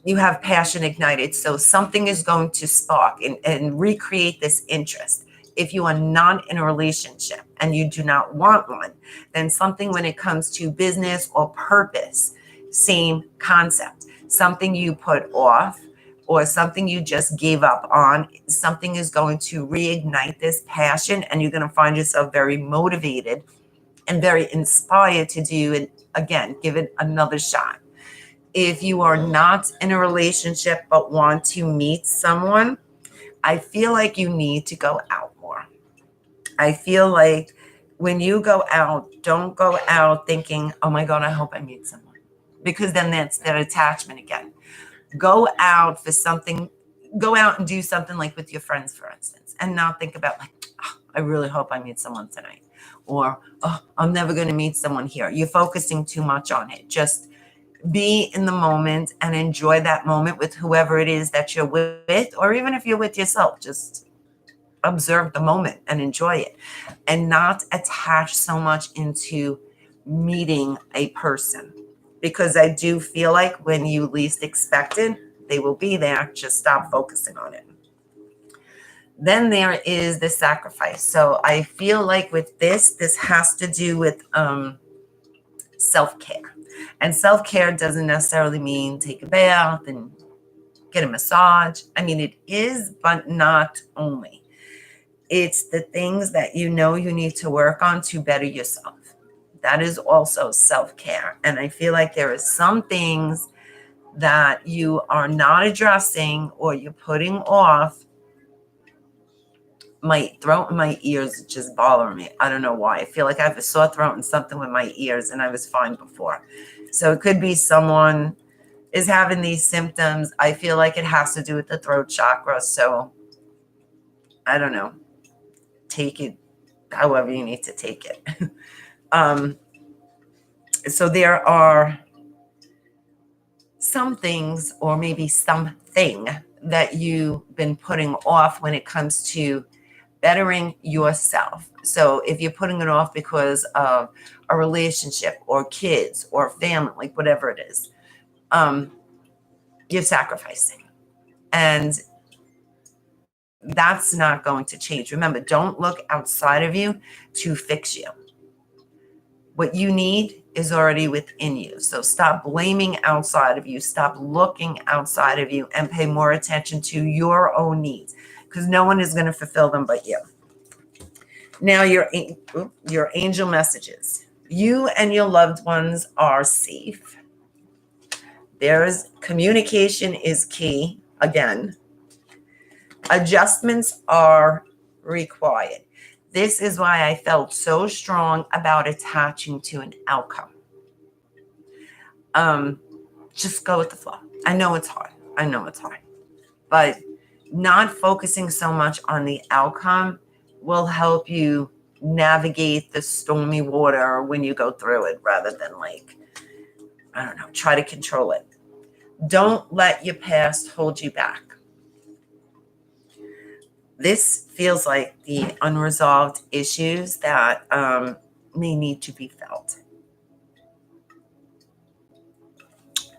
you have passion ignited. So something is going to spark and recreate this interest. If you are not in a relationship and you do not want one, then something when it comes to business or purpose, same concept. Something you put off or something you just gave up on, something is going to reignite this passion, and you're going to find yourself very motivated and very inspired to do it again, give it another shot. If you are not in a relationship but want to meet someone, I feel like you need to go out more. I feel like when you go out, don't go out thinking, oh my God, I hope I meet someone. Because then that's that attachment again. Go out for something, go out and do something like with your friends, for instance, and not think about like, oh, I really hope I meet someone tonight. Or, oh, I'm never going to meet someone here. You're focusing too much on it. Just be in the moment and enjoy that moment with whoever it is that you're with, or even if you're with yourself, just observe the moment and enjoy it, and not attach so much into meeting a person, because I do feel like when you least expect it, they will be there. Just stop focusing on it. Then there is the sacrifice. So I feel like with this has to do with self-care. And self-care doesn't necessarily mean take a bath and get a massage. I mean, it is, but not only. It's the things that you need to work on to better yourself. That is also self-care. And I feel like there are some things that you are not addressing or you're putting off. My throat and my ears just bother me. I don't know why. I feel like I have a sore throat and something with my ears, and I was fine before. So it could be someone is having these symptoms. I feel like it has to do with the throat chakra. So I don't know. Take it however you need to take it. So there are some things, or maybe something, that you've been putting off when it comes to bettering yourself. So if you're putting it off because of a relationship or kids or family, like whatever it is, you're sacrificing. And that's not going to change. Remember, don't look outside of you to fix you. What you need is already within you. So stop blaming outside of you. Stop looking outside of you and pay more attention to your own needs, because no one is going to fulfill them but you. Now, your angel messages. You and your loved ones are safe. Communication is key. Again, adjustments are required. This is why I felt so strong about attaching to an outcome. Just go with the flow. I know it's hard. But not focusing so much on the outcome will help you navigate the stormy water when you go through it, rather than like, I don't know, try to control it. Don't let your past hold you back. This feels like the unresolved issues that may need to be felt.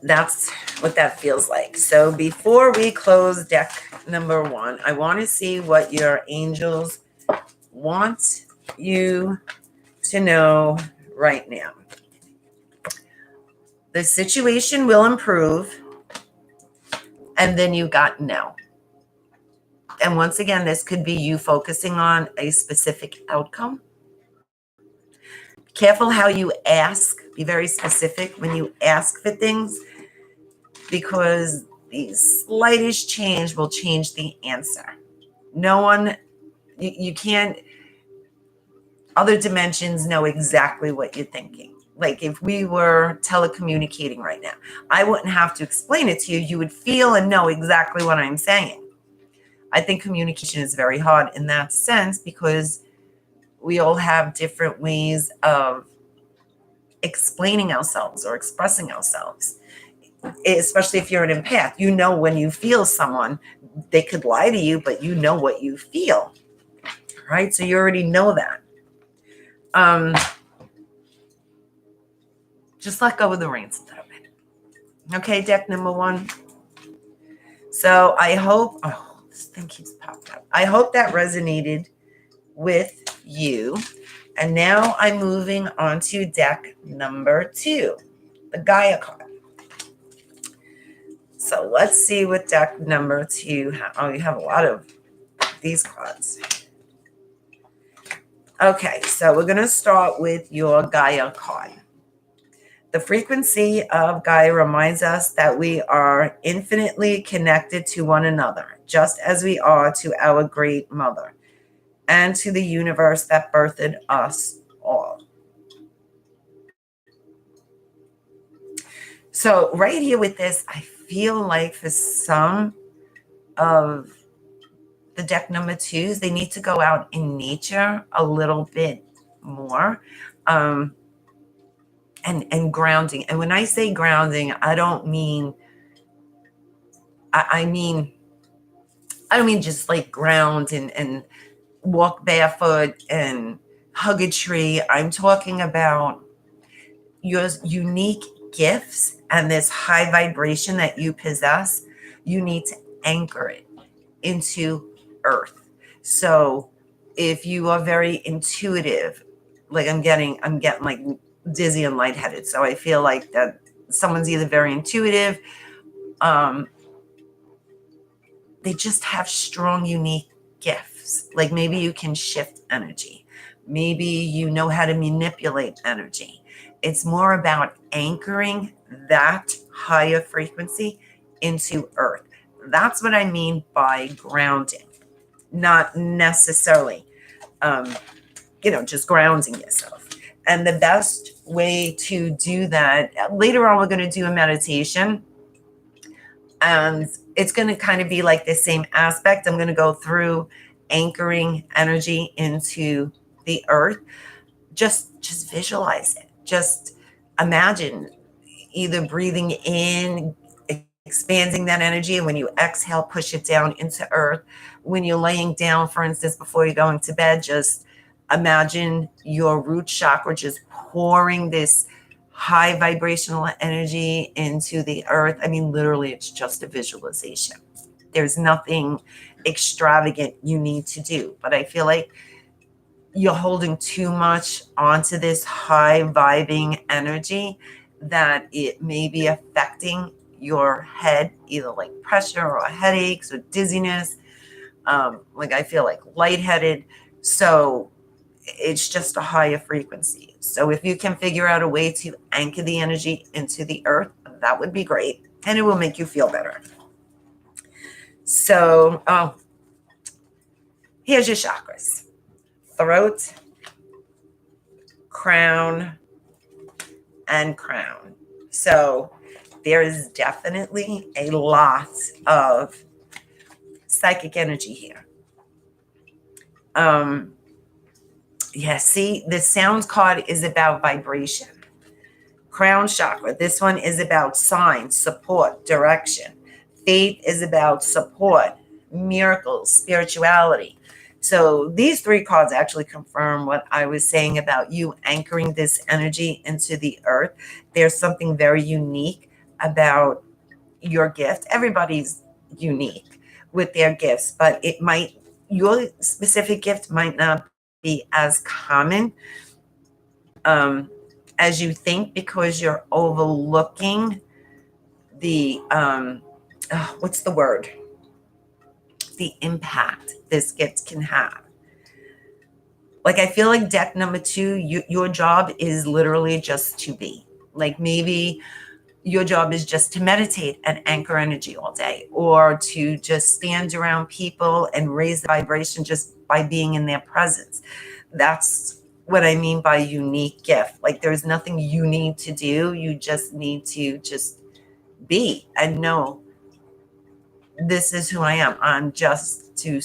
That's what that feels like. So before we close deck number 1, I want to see what your angels want you to know right now. The situation will improve, and then you got no. And once again, this could be you focusing on a specific outcome. Careful how you ask. Be very specific when you ask for things, because the slightest change will change the answer. No one, you can't, other dimensions know exactly what you're thinking. Like if we were telecommunicating right now, I wouldn't have to explain it to you. You would feel and know exactly what I'm saying. I think communication is very hard in that sense, because we all have different ways of explaining ourselves or expressing ourselves. Especially if you're an empath, you know when you feel someone, they could lie to you, but you know what you feel, right? So you already know that. Just let go of the reins a little bit. Okay, deck number 1. So I hope, this thing keeps popping up. I hope that resonated with you. And now I'm moving on to deck number 2, the Gaia card. So let's see what deck number 2 oh, you have a lot of these cards. Okay, so we're going to start with your Gaia card. The frequency of Gaia reminds us that we are infinitely connected to one another, just as we are to our great mother and to the universe that birthed us all. So right here with this, I feel like for some of the deck number 2s, they need to go out in nature a little bit more. And grounding. And when I say grounding, I don't mean just like ground and walk barefoot and hug a tree. I'm talking about your unique gifts and this high vibration that you possess. You need to anchor it into earth. So if you are very intuitive, like I'm getting like dizzy and lightheaded. So I feel like that someone's either very intuitive, they just have strong, unique gifts. Like maybe you can shift energy. Maybe you know how to manipulate energy. It's more about anchoring that higher frequency into earth. That's what I mean by grounding. Not necessarily, just grounding yourself. And the best way to do that, later on, we're going to do a meditation. And it's going to kind of be like the same aspect. I'm going to go through anchoring energy into the earth. Just visualize it. Just imagine either breathing in, expanding that energy, and when you exhale, push it down into earth. When you're laying down, for instance, before you're going to bed, just imagine your root chakra just pouring this high vibrational energy into the earth. I mean, literally, it's just a visualization. There's nothing extravagant you need to do. But I feel like you're holding too much onto this high vibing energy that it may be affecting your head, either like pressure or headaches or dizziness. Like I feel like lightheaded. So it's just a higher frequency. So if you can figure out a way to anchor the energy into the earth, that would be great. And it will make you feel better. So here's your chakras: throat, crown, and crown. So there is definitely a lot of psychic energy here. Yeah, see, the sound card is about vibration. Crown chakra, this one is about signs, support, direction. Faith is about support, miracles, spirituality. So these three cards actually confirm what I was saying about you anchoring this energy into the earth. There's something very unique about your gift. Everybody's unique with their gifts, but your specific gift might not be as common um, as you think, because you're overlooking the what's the word? The impact this gift can have. Like, I feel like deck number 2, your job is literally just to be. Like, maybe your job is just to meditate and anchor energy all day, or to just stand around people and raise the vibration just by being in their presence. That's what I mean by unique gift. Like, there's nothing you need to do. You just need to just be and know, this is who I am. I'm just to,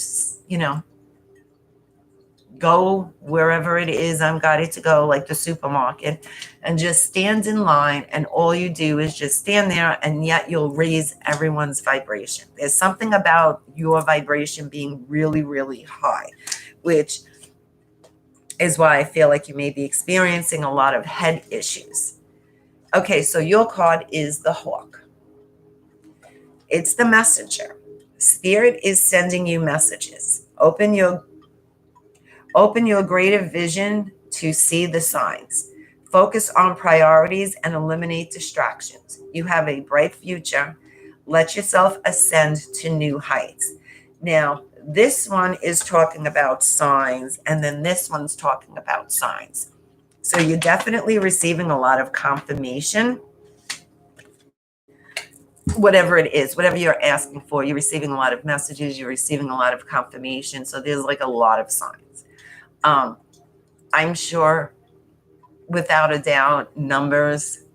go wherever it is I'm guided to go, like the supermarket, and just stand in line. And all you do is just stand there, and yet you'll raise everyone's vibration. There's something about your vibration being really, really high, which is why I feel like you may be experiencing a lot of head issues. Okay, so your card is the Hawk. It's the messenger. Spirit is sending you messages. Open your greater vision to see the signs. Focus on priorities and eliminate distractions. You have a bright future. Let yourself ascend to new heights. Now, this one is talking about signs, and then this one's talking about signs. So you're definitely receiving a lot of confirmation. Whatever it is, whatever you're asking for, you're receiving a lot of messages, you're receiving a lot of confirmation. So there's like a lot of signs. I'm sure, without a doubt, numbers,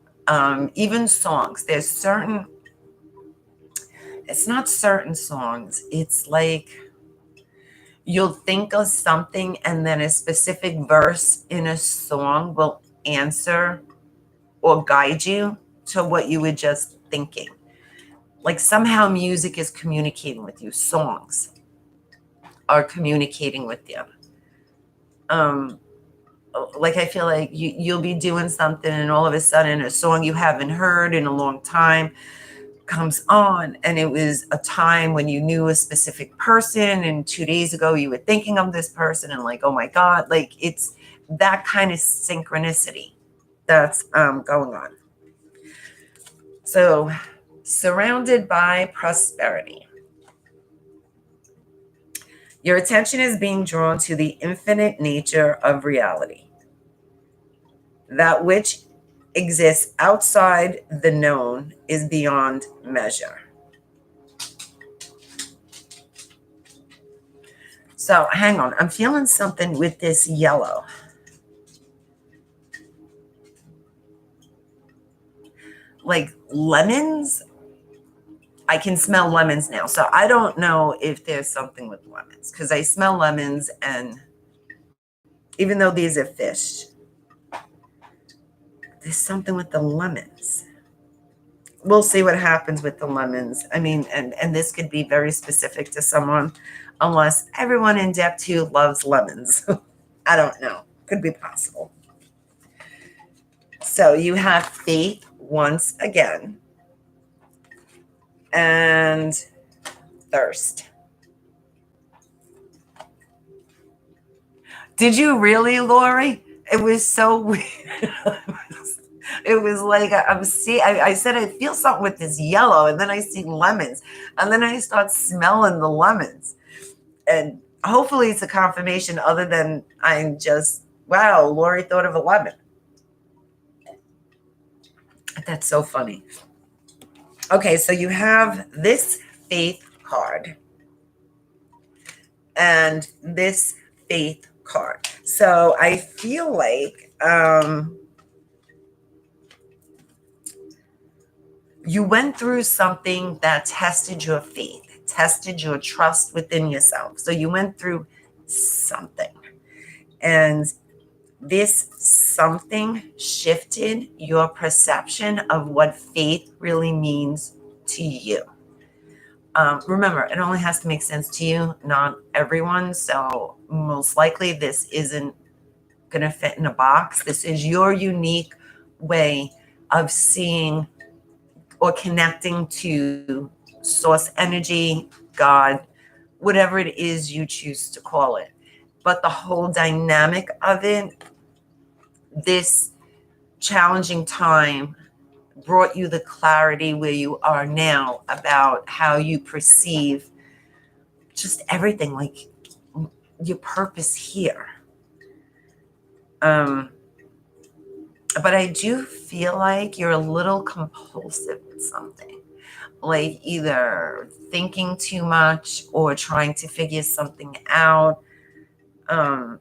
even songs. There's certain, it's not certain songs. It's like you'll think of something, and then a specific verse in a song will answer or guide you to what you were just thinking. Like, somehow music is communicating with you. Songs are communicating with you. Like, I feel like you'll be doing something, and all of a sudden a song you haven't heard in a long time comes on, and it was a time when you knew a specific person, and 2 days ago you were thinking of this person, and like, oh my God, like, it's that kind of synchronicity that's going on. So, surrounded by prosperity. Your attention is being drawn to the infinite nature of reality. That which exists outside the known is beyond measure. So hang on, I'm feeling something with this yellow. Like lemons. I can smell lemons now. So I don't know if there's something with lemons, because I smell lemons, and even though these are fish, there's something with the lemons. We'll see what happens with the lemons. I mean, and this could be very specific to someone, unless everyone in deck 2 loves lemons. I don't know. Could be possible. So you have faith once again, and thirst. Did you really, Lori? It was so weird. It was like I said I feel something with this yellow, and then I see lemons, and then I start smelling the lemons, and hopefully it's a confirmation other than I'm just, wow, Lori thought of a lemon. That's so funny. Okay, so you have this faith card and this faith card. So I feel like You went through something that tested your faith, tested your trust within yourself. So you went through something. And this something shifted your perception of what faith really means to you. Remember, it only has to make sense to you, not everyone. So most likely this isn't going to fit in a box. This is your unique way of seeing or connecting to source energy, God, whatever it is you choose to call it. But the whole dynamic of it, this challenging time brought you the clarity where you are now about how you perceive just everything, like your purpose here. But I do feel like you're a little compulsive with something, like either thinking too much or trying to figure something out. I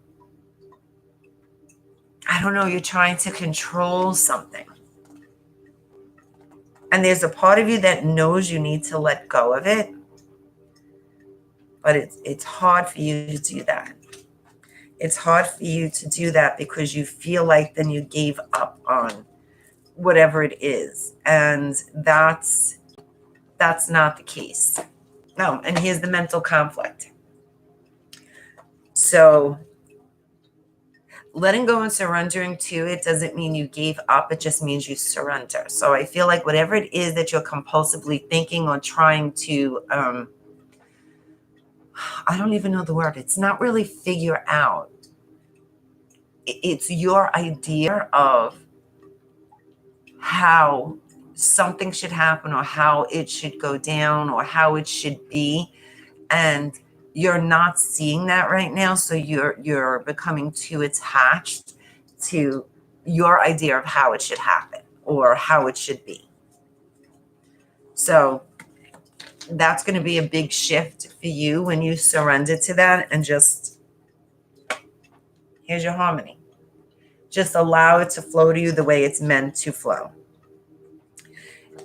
don't know, you're trying to control something. And there's a part of you that knows you need to let go of it, but it's hard for you to do that. It's hard for you to do that because you feel like then you gave up on whatever it is. And that's not the case. No, and here's the mental conflict. So letting go and surrendering to it doesn't mean you gave up. It just means you surrender. So I feel like whatever it is that you're compulsively thinking or trying to, I don't even know the word. It's not really figure out. It's your idea of how something should happen or how it should go down or how it should be. And you're not seeing that right now. So you're becoming too attached to your idea of how it should happen or how it should be. So that's going to be a big shift for you when you surrender to that and just, here's your harmony. Just allow it to flow to you the way it's meant to flow.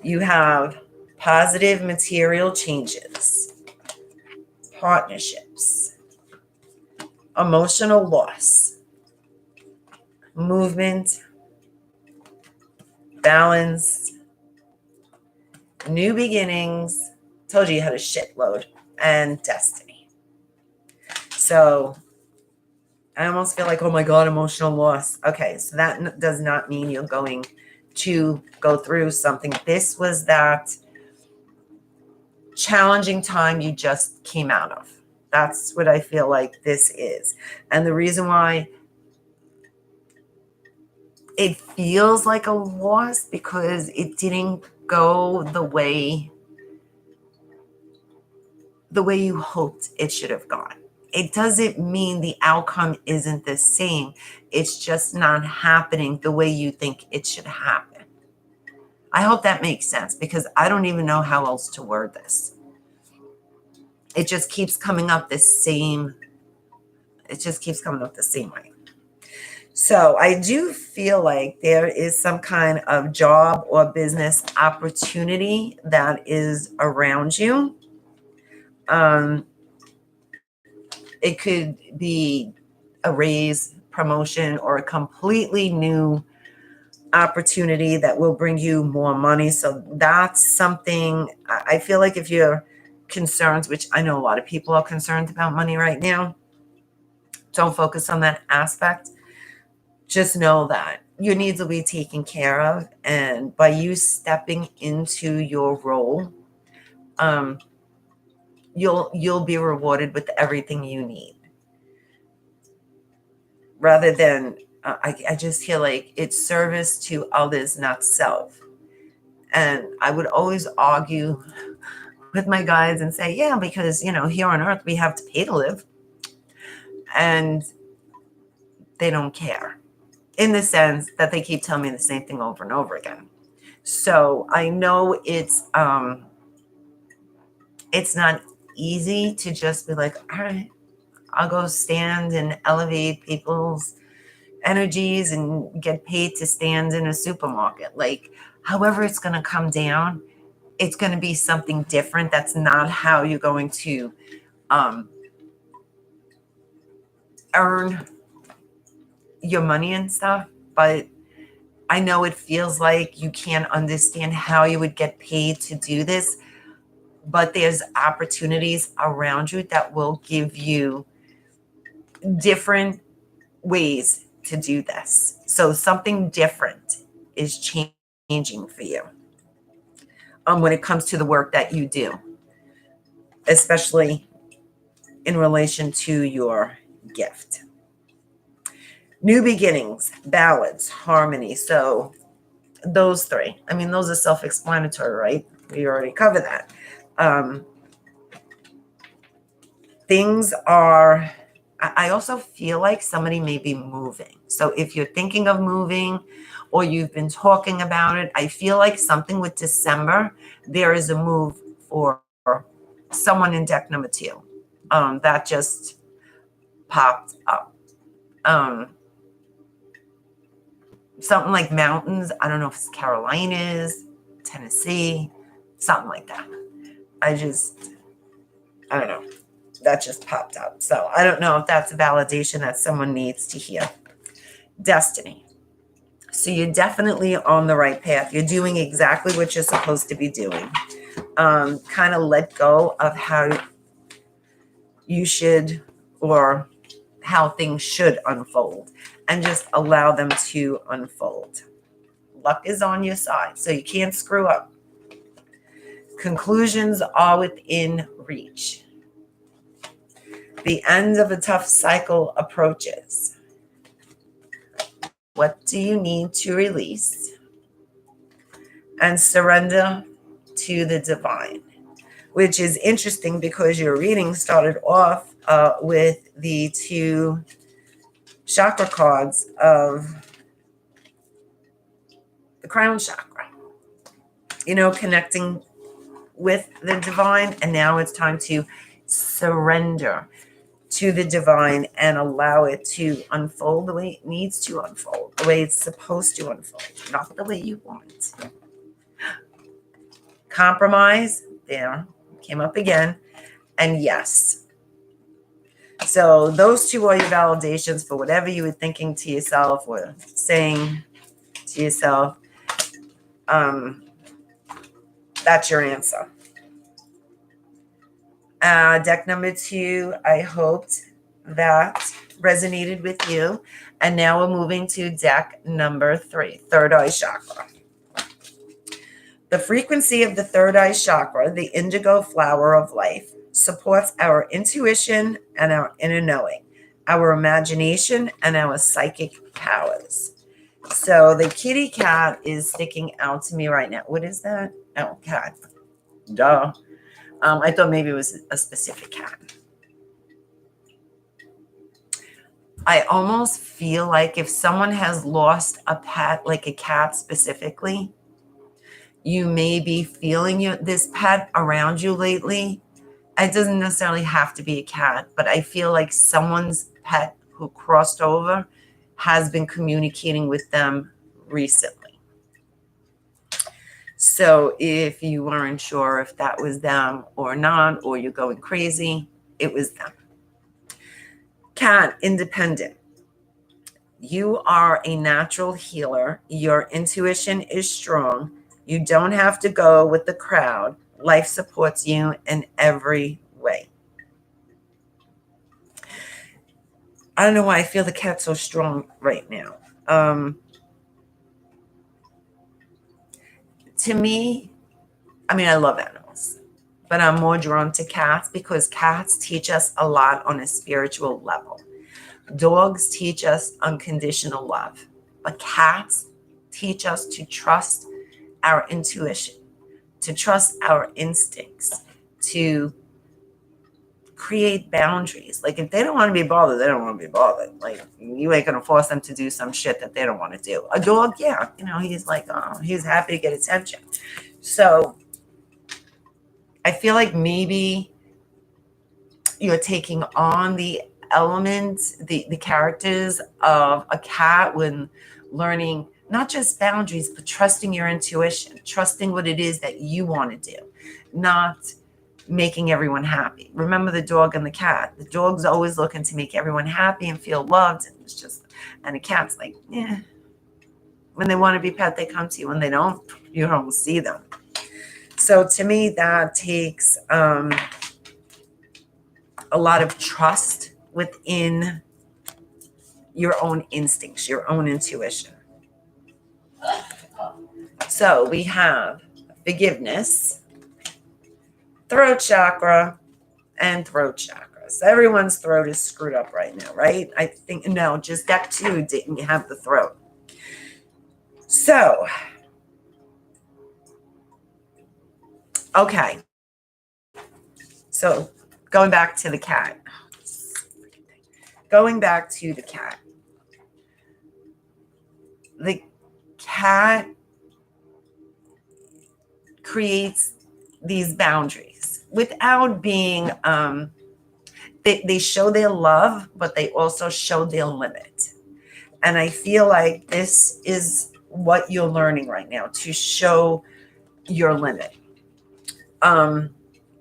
You have positive material changes, partnerships, emotional loss, movement, balance, new beginnings. Told you had a shitload, and destiny. So I almost feel like, oh my God, emotional loss. Okay, so that does not mean you're going to go through something. This was that challenging time you just came out of. That's what I feel like this is. And the reason why it feels like a loss because it didn't go the way you hoped it should have gone. It doesn't mean the outcome isn't the same. It's just not happening the way you think it should happen. I hope that makes sense because I don't even know how else to word this. It just keeps coming up the same. It just keeps coming up the same way. So I do feel like there is some kind of job or business opportunity that is around you. It could be a raise, promotion, or a completely new opportunity that will bring you more money. So that's something I feel like if you're concerned, which I know a lot of people are concerned about money right now, don't focus on that aspect. Just know that your needs will be taken care of. And by you stepping into your role, you'll be rewarded with everything you need. Rather than, I just feel like it's service to others, not self. And I would always argue with my guys and say, yeah, because, here on earth, we have to pay to live. And they don't care in the sense that they keep telling me the same thing over and over again. So I know it's not easy to just be like, all right, I'll go stand and elevate people's energies and get paid to stand in a supermarket. Like, however it's going to come down, it's going to be something different. That's not how you're going to earn your money and stuff. But I know it feels like you can't understand how you would get paid to do this, but there's opportunities around you that will give you different ways to do this. So something different is changing for you when it comes to the work that you do, especially in relation to your gift. New beginnings, balance, harmony. So those three. I mean, those are self-explanatory, right? We already covered that. Things are, I also feel like somebody may be moving. So if you're thinking of moving or you've been talking about it, I feel like something with December, there is a move for someone in deck number 2. That just popped up. Something like mountains. I don't know if it's Carolinas, Tennessee, something like that. I don't know. That just popped up. So I don't know if that's a validation that someone needs to hear. Destiny. So you're definitely on the right path. You're doing exactly what you're supposed to be doing. Kind of let go of how you should or how things should unfold and just allow them to unfold. Luck is on your side, so you can't screw up. Conclusions are within reach. The end of a tough cycle approaches. What do you need to release? And surrender to the divine, which is interesting because your reading started off with the 2 chakra cards of the crown chakra, connecting with the divine. And now it's time to surrender to the divine and allow it to unfold the way it needs to unfold, the way it's supposed to unfold, not the way you want. Compromise, there, came up again. And yes. So those 2 are your validations for whatever you were thinking to yourself or saying to yourself. That's your answer. Deck number 2, I hoped that resonated with you. And now we're moving to deck number 3, third eye chakra. The frequency of the third eye chakra, the indigo flower of life, supports our intuition and our inner knowing, our imagination and our psychic powers. So the kitty cat is sticking out to me right now. What is that? Oh, cat. Duh. I thought maybe it was a specific cat. I almost feel like if someone has lost a pet, like a cat specifically, you may be feeling this pet around you lately. It doesn't necessarily have to be a cat, but I feel like someone's pet who crossed over has been communicating with them recently. So if you weren't sure if that was them or not, or you're going crazy, it was them. Cat, independent. You are a natural healer. Your intuition is strong. You don't have to go with the crowd. Life supports you in every way. I don't know why I feel the cat's so strong right now. To me, I mean, I love animals, but I'm more drawn to cats because cats teach us a lot on a spiritual level. Dogs teach us unconditional love, but cats teach us to trust our intuition, to trust our instincts, to create boundaries. Like if they don't want to be bothered, they don't want to be bothered. Like you ain't gonna force them to do some shit that they don't want to do. A dog, yeah, he's like, oh, he's happy to get attention. So I feel like maybe you're taking on the element, the characters of a cat when learning not just boundaries, but trusting your intuition, trusting what it is that you want to do, not making everyone happy. Remember the dog and the cat. The dog's always looking to make everyone happy and feel loved. And it's just, and the cat's like, yeah. When they want to be pet, they come to you. When they don't, you don't see them. So to me, that takes a lot of trust within your own instincts, your own intuition. So we have forgiveness, throat chakra, and throat chakra. So everyone's throat is screwed up right now, right? I think, no, just deck 2 didn't have the throat. So, okay. So going back to the cat. Going back to the cat. The cat creates these boundaries without being, they show their love, but they also show their limit. And I feel like this is what you're learning right now, to show your limit.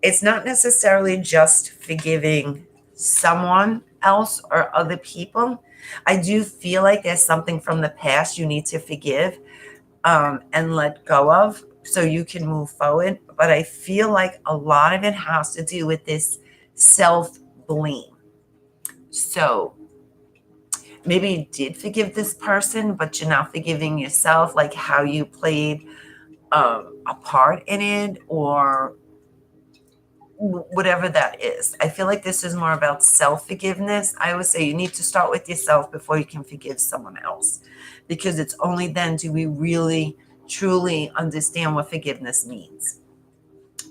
It's not necessarily just forgiving someone else or other people. I do feel like there's something from the past you need to forgive and let go of so you can move forward. But I feel like a lot of it has to do with this self-blame. So maybe you did forgive this person, but you're not forgiving yourself, like how you played a part in it, or whatever that is. I feel like this is more about self-forgiveness. I always say you need to start with yourself before you can forgive someone else, because it's only then do we really truly understand what forgiveness means.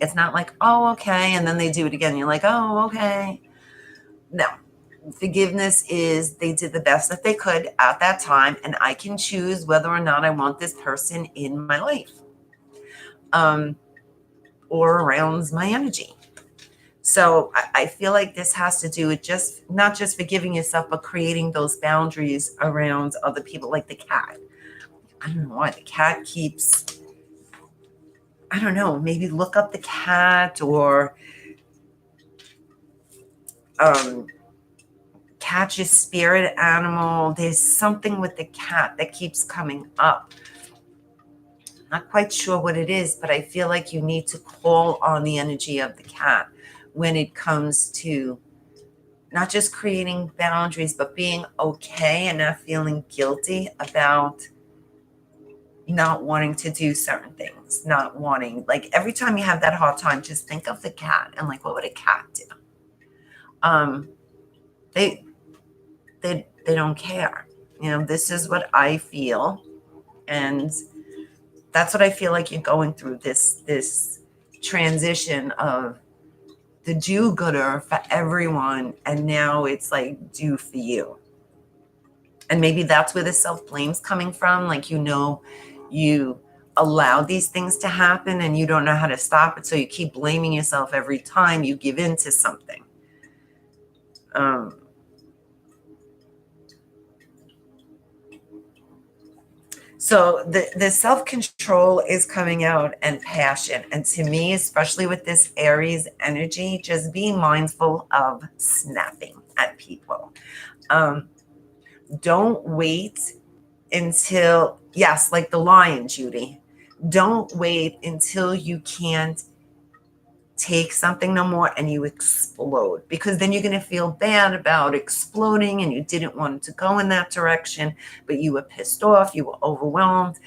It's not like, oh, okay, and then they do it again. You're like, oh, okay. No. Forgiveness is they did the best that they could at that time, and I can choose whether or not I want this person in my life or around my energy. So I feel like this has to do with just not just forgiving yourself, but creating those boundaries around other people, like the cat. I don't know why the cat keeps, I don't know, maybe look up the cat, or catch a spirit animal. There's something with the cat that keeps coming up. Not quite sure what it is, but I feel like you need to call on the energy of the cat when it comes to not just creating boundaries, but being okay and not feeling guilty about not wanting to do certain things, not wanting, like every time you have that hard time, just think of the cat and like, what would a cat do? They don't care. You know, this is what I feel. And that's what I feel like you're going through, this transition of the do-gooder for everyone, and now it's like do for you. And maybe that's where the self-blame's coming from. Like, you know, you allow these things to happen and you don't know how to stop it, so you keep blaming yourself every time you give in to something. So the self-control is coming out, and passion. And to me, especially with this Aries energy, just being mindful of snapping at people. Don't wait until, yes, like the lion, Judy. Don't wait until you can't take something no more and you explode, because then you're going to feel bad about exploding and you didn't want to go in that direction, but you were pissed off, you were overwhelmed.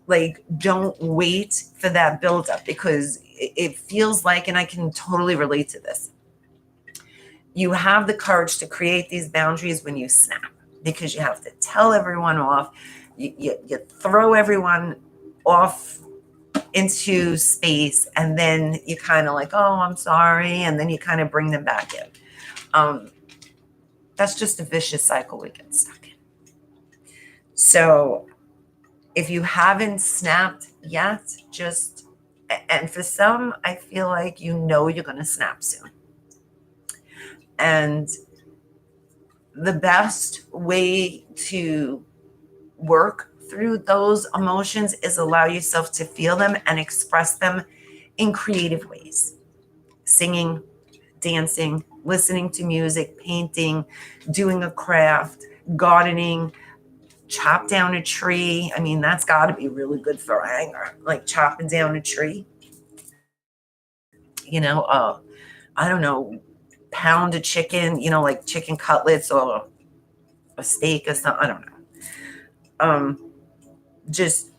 Like, don't wait for that buildup, because it feels like, and I can totally relate to this, you have the courage to create these boundaries when you snap, because you have to tell everyone off. You throw everyone off into space, and then you kind of like, oh, I'm sorry, and then you kind of bring them back in. That's just a vicious cycle we get stuck in. So if you haven't snapped yet, just, and for some, I feel like you know you're going to snap soon. And the best way to work through those emotions is allow yourself to feel them and express them in creative ways. Singing, dancing, listening to music, painting, doing a craft, gardening, chop down a tree. I mean, that's got to be really good for anger, like chopping down a tree. You know, I don't know, pound a chicken, you know, like chicken cutlets or a steak or something. I don't know. Just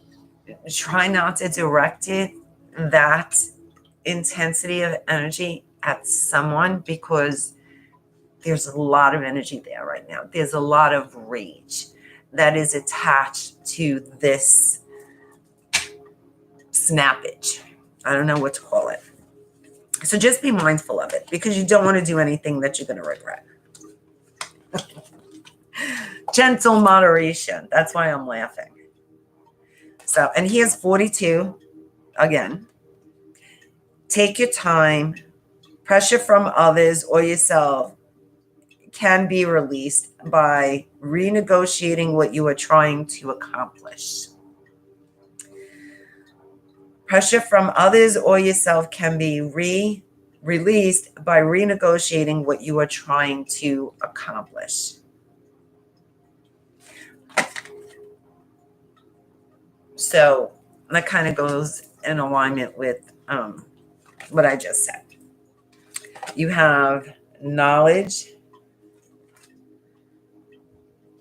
try not to direct it, that intensity of energy, at someone, because there's a lot of energy there right now. There's a lot of rage that is attached to this snappage. I don't know what to call it. So just be mindful of it, because you don't want to do anything that you're going to regret. Gentle moderation. That's why I'm laughing. So, and here's 42 again. Take your time. Pressure from others or yourself can be released by renegotiating what you are trying to accomplish. Pressure from others or yourself can be released by renegotiating what you are trying to accomplish. So that kind of goes in alignment with what I just said. You have knowledge.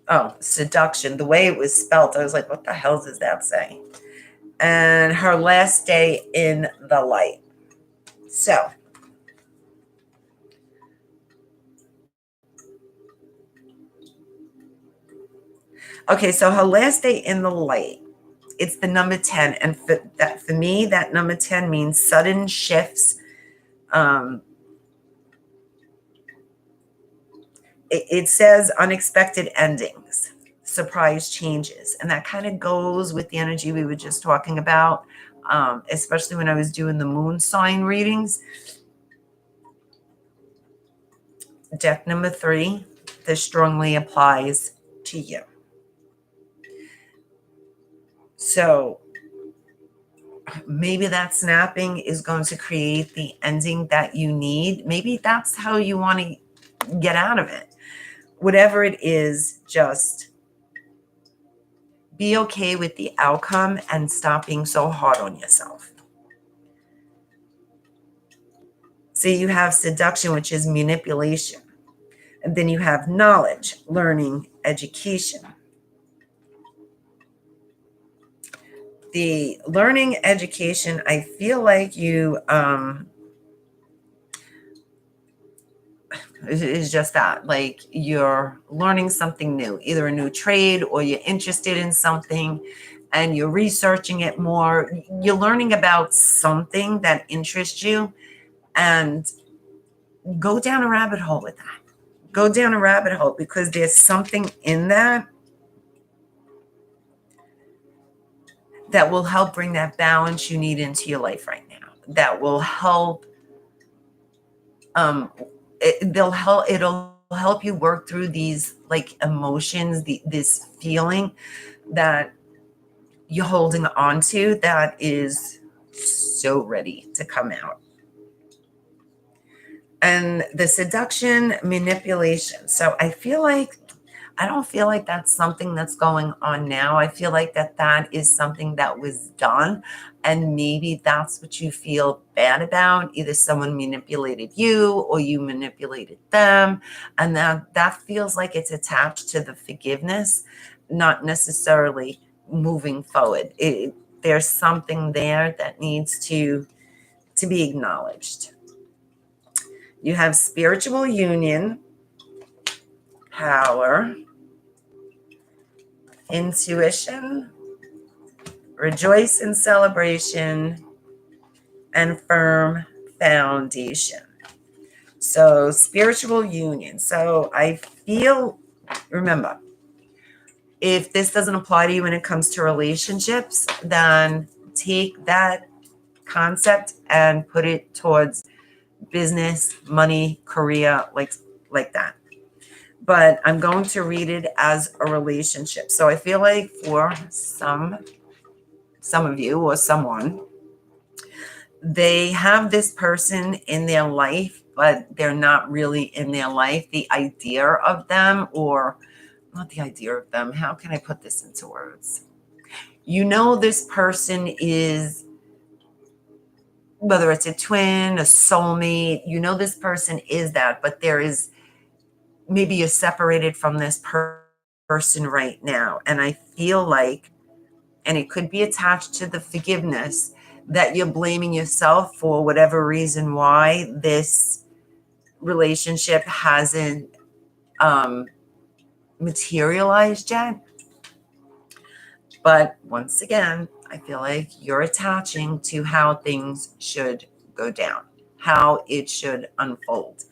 Oh, seduction. The way it was spelt, I was like, what the hell does that say? And her last day in the light. So, okay, so her last day in the light, it's the number 10. And for me, that number 10 means sudden shifts. It says unexpected endings, surprise changes. And that kind of goes with the energy we were just talking about, especially when I was doing the moon sign readings. Deck number 3, this strongly applies to you. So maybe that snapping is going to create the ending that you need. Maybe that's how you want to get out of it. Whatever it is, just be okay with the outcome and stop being so hard on yourself. So you have seduction, which is manipulation. And then you have knowledge, learning, education. The learning education, I feel like you is just that, like you're learning something new, either a new trade or you're interested in something and you're researching it more. You're learning about something that interests you, and go down a rabbit hole with that. Go down a rabbit hole, because there's something in that that will help bring that balance you need into your life right now. That will help. It'll help you work through these like emotions, this feeling that you're holding on to that is so ready to come out. And the seduction, manipulation. So I don't feel like that's something that's going on now. I feel like that is something that was done. And maybe that's what you feel bad about. Either someone manipulated you or you manipulated them. And that feels like it's attached to the forgiveness, not necessarily moving forward. There's something there that needs to be acknowledged. You have spiritual union, power, intuition, rejoice in celebration, and firm foundation. So spiritual union. So I feel, remember, if this doesn't apply to you when it comes to relationships, then take that concept and put it towards business, money, career, like that. but I'm going to read it as a relationship. So I feel like for some of you or someone, they have this person in their life, but they're not really in their life. The idea of them, or not the idea of them, how can I put this into words? You know, this person is, whether it's a twin, a soulmate, you know, this person is that, but there is, maybe you're separated from this person right now. And I feel like, and it could be attached to the forgiveness, that you're blaming yourself for whatever reason why this relationship hasn't materialized yet. But once again, I feel like you're attaching to how things should go down, how it should unfold.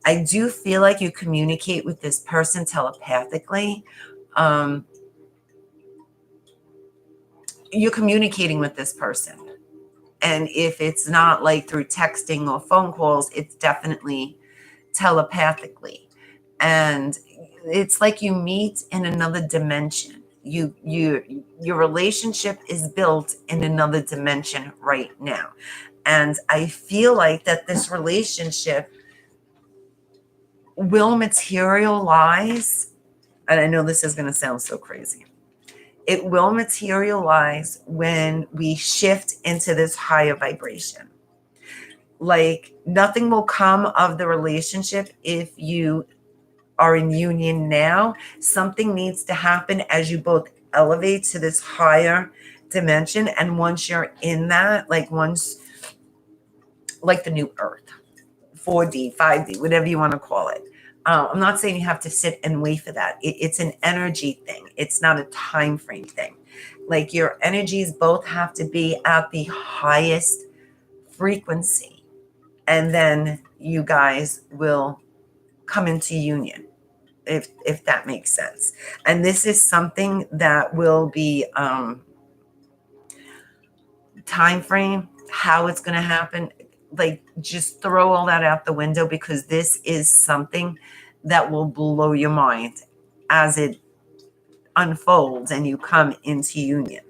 I do feel like you communicate with this person telepathically. You're communicating with this person. And if it's not like through texting or phone calls, it's definitely telepathically. And it's like you meet in another dimension. Your relationship is built in another dimension right now. And I feel like that this relationship will materialize. And I know this is going to sound so crazy. It will materialize when we shift into this higher vibration. Like nothing will come of the relationship if you are in union now. Something needs to happen as you both elevate to this higher dimension. And once you're in that, like once, like the new earth, 4D, 5D, whatever you want to call it. I'm not saying you have to sit and wait for that. It's an energy thing. It's not a time frame thing. Like your energies both have to be at the highest frequency. And then you guys will come into union, if that makes sense. And this is something that will be time frame, how it's going to happen. Like just throw all that out the window, because this is something that will blow your mind as it unfolds and you come into union.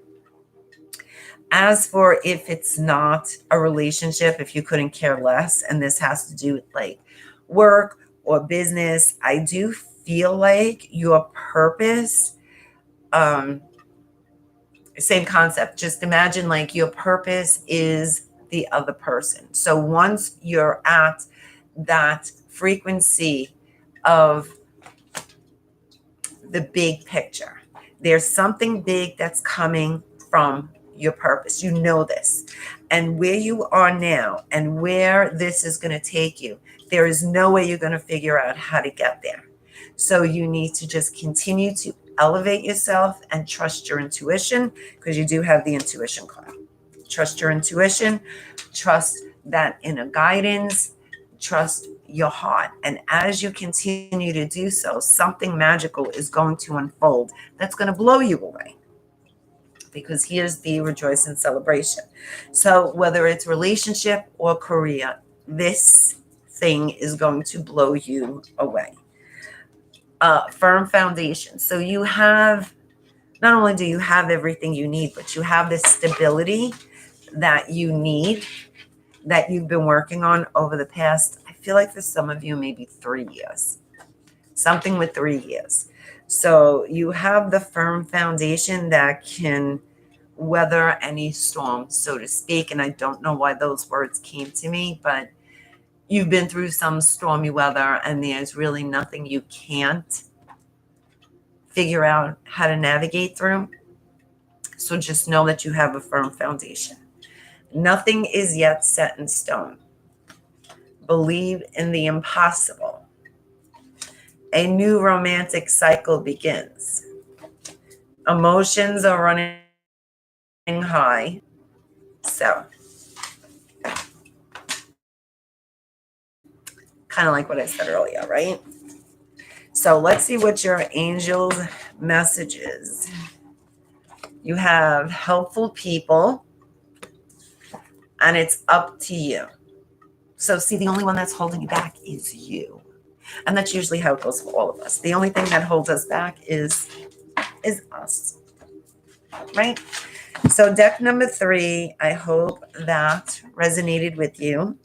As for if it's not a relationship, if you couldn't care less, and this has to do with like work or business, I do feel like your purpose, same concept. Just imagine like your purpose is the other person. So once you're at that frequency of the big picture, there's something big that's coming from your purpose. You know this. And where you are now and where this is going to take you, there is no way you're going to figure out how to get there. So you need to just continue to elevate yourself and trust your intuition, because you do have the intuition card. Trust your intuition, trust that inner guidance, trust your heart. And as you continue to do so, something magical is going to unfold that's going to blow you away. Because here's the rejoice and celebration. So whether it's relationship or career, this thing is going to blow you away. Firm foundation. So you have, not only do you have everything you need, but you have this stability that you need, that you've been working on over the past, I feel like for some of you, maybe 3 years, something with 3 years. So you have the firm foundation that can weather any storm, so to speak. And I don't know why those words came to me, but you've been through some stormy weather and there's really nothing you can't figure out how to navigate through. So just know that you have a firm foundation. Nothing is yet set in stone. Believe in the impossible. A new romantic cycle begins. Emotions are running high. So, kind of like what I said earlier, right? So let's see what your angel's message is. You have helpful people, and it's up to you. So see, the only one that's holding you back is you. And that's usually how it goes for all of us. The only thing that holds us back is us, right? So deck number 3, I hope that resonated with you.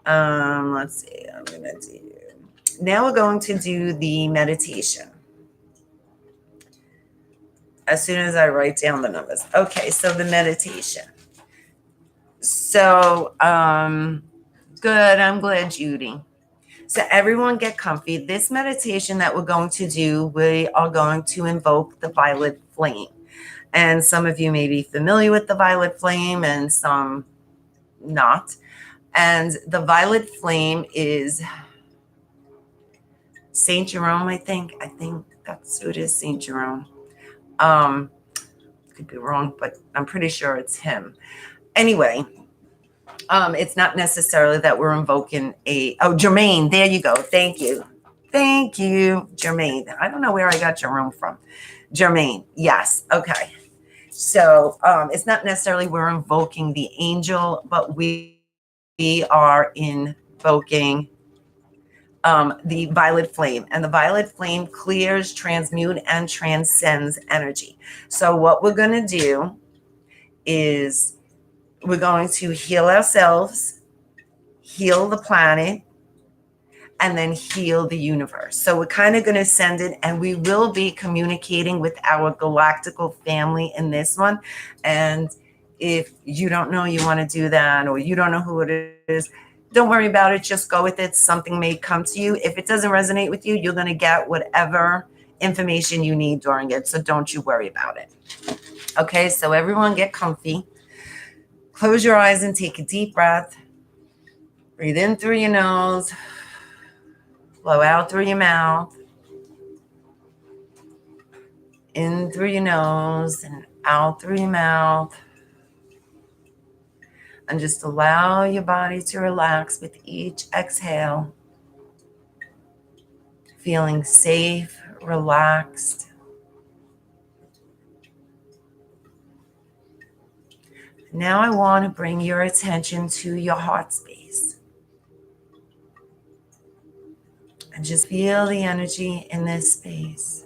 Let's see, now we're going to do the meditation. As soon as I write down the numbers. Okay, so the meditation. So, good. I'm glad, Judy. So everyone get comfy. This meditation that we're going to do, we are going to invoke the violet flame. And some of you may be familiar with the violet flame and some not. And the violet flame is Saint Jerome, I think. I think that's who it is, Saint Jerome. Could be wrong, but I'm pretty sure it's him. Anyway, it's not necessarily that we're invoking Jermaine. There you go. Thank you. Thank you, Jermaine. I don't know where I got Jerome from. Jermaine. Yes. Okay. So it's not necessarily we're invoking the angel, but we are invoking the violet flame. And the violet flame clears, transmutes, and transcends energy. So what we're going to do is we're going to heal ourselves, heal the planet, and then heal the universe. So we're kind of going to send it, and we will be communicating with our galactical family in this one. And if you don't know you want to do that, or you don't know who it is, don't worry about it. Just go with it. Something may come to you. If it doesn't resonate with you, you're going to get whatever information you need during it. So don't you worry about it. Okay, so everyone get comfy. Close your eyes and take a deep breath. Breathe in through your nose. Blow out through your mouth. In through your nose and out through your mouth. And just allow your body to relax with each exhale. Feeling safe, relaxed. Now I want to bring your attention to your heart space. And just feel the energy in this space.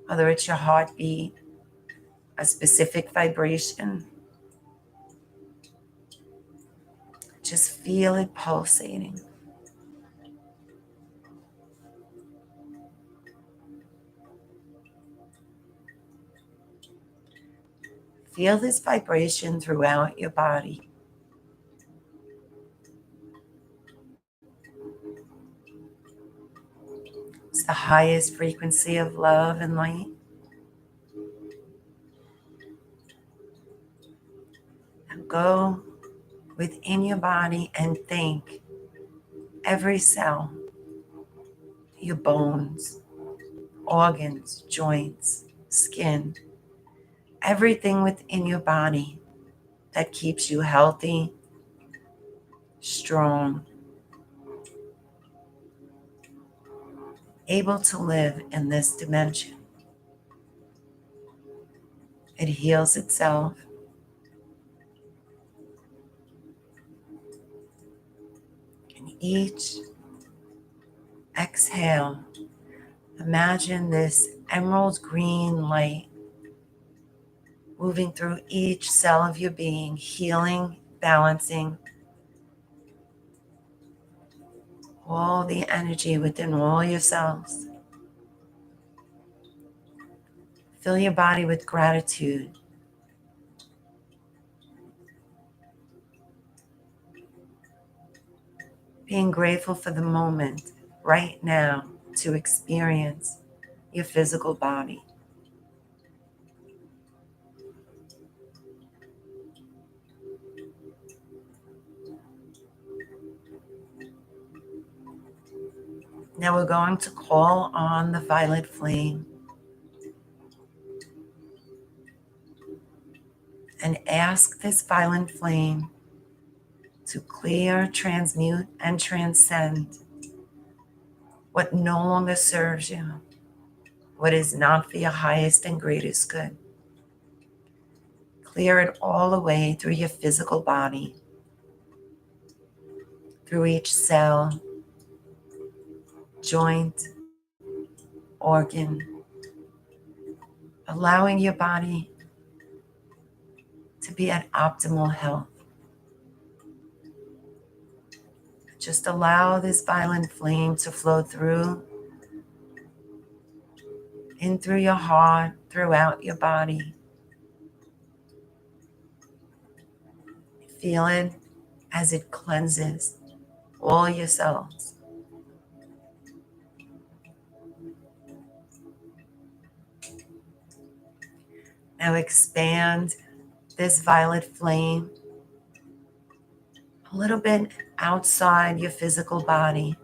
Whether it's your heartbeat, a specific vibration. Just feel it pulsating. Feel this vibration throughout your body. It's the highest frequency of love and light. And go within your body and thank every cell, your bones, organs, joints, skin, everything within your body that keeps you healthy, strong, able to live in this dimension. It heals itself. And each exhale, imagine this emerald green light moving through each cell of your being, healing, balancing all the energy within all your cells. Fill your body with gratitude. Being grateful for the moment right now to experience your physical body. Now we're going to call on the violet flame and ask this violet flame to clear, transmute, and transcend what no longer serves you, what is not for your highest and greatest good. Clear it all away through your physical body, through each cell, joint, organ, allowing your body to be at optimal health. Just allow this violet flame to flow through, in through your heart, throughout your body. Feel it as it cleanses all your cells. Now expand this violet flame a little bit outside your physical body,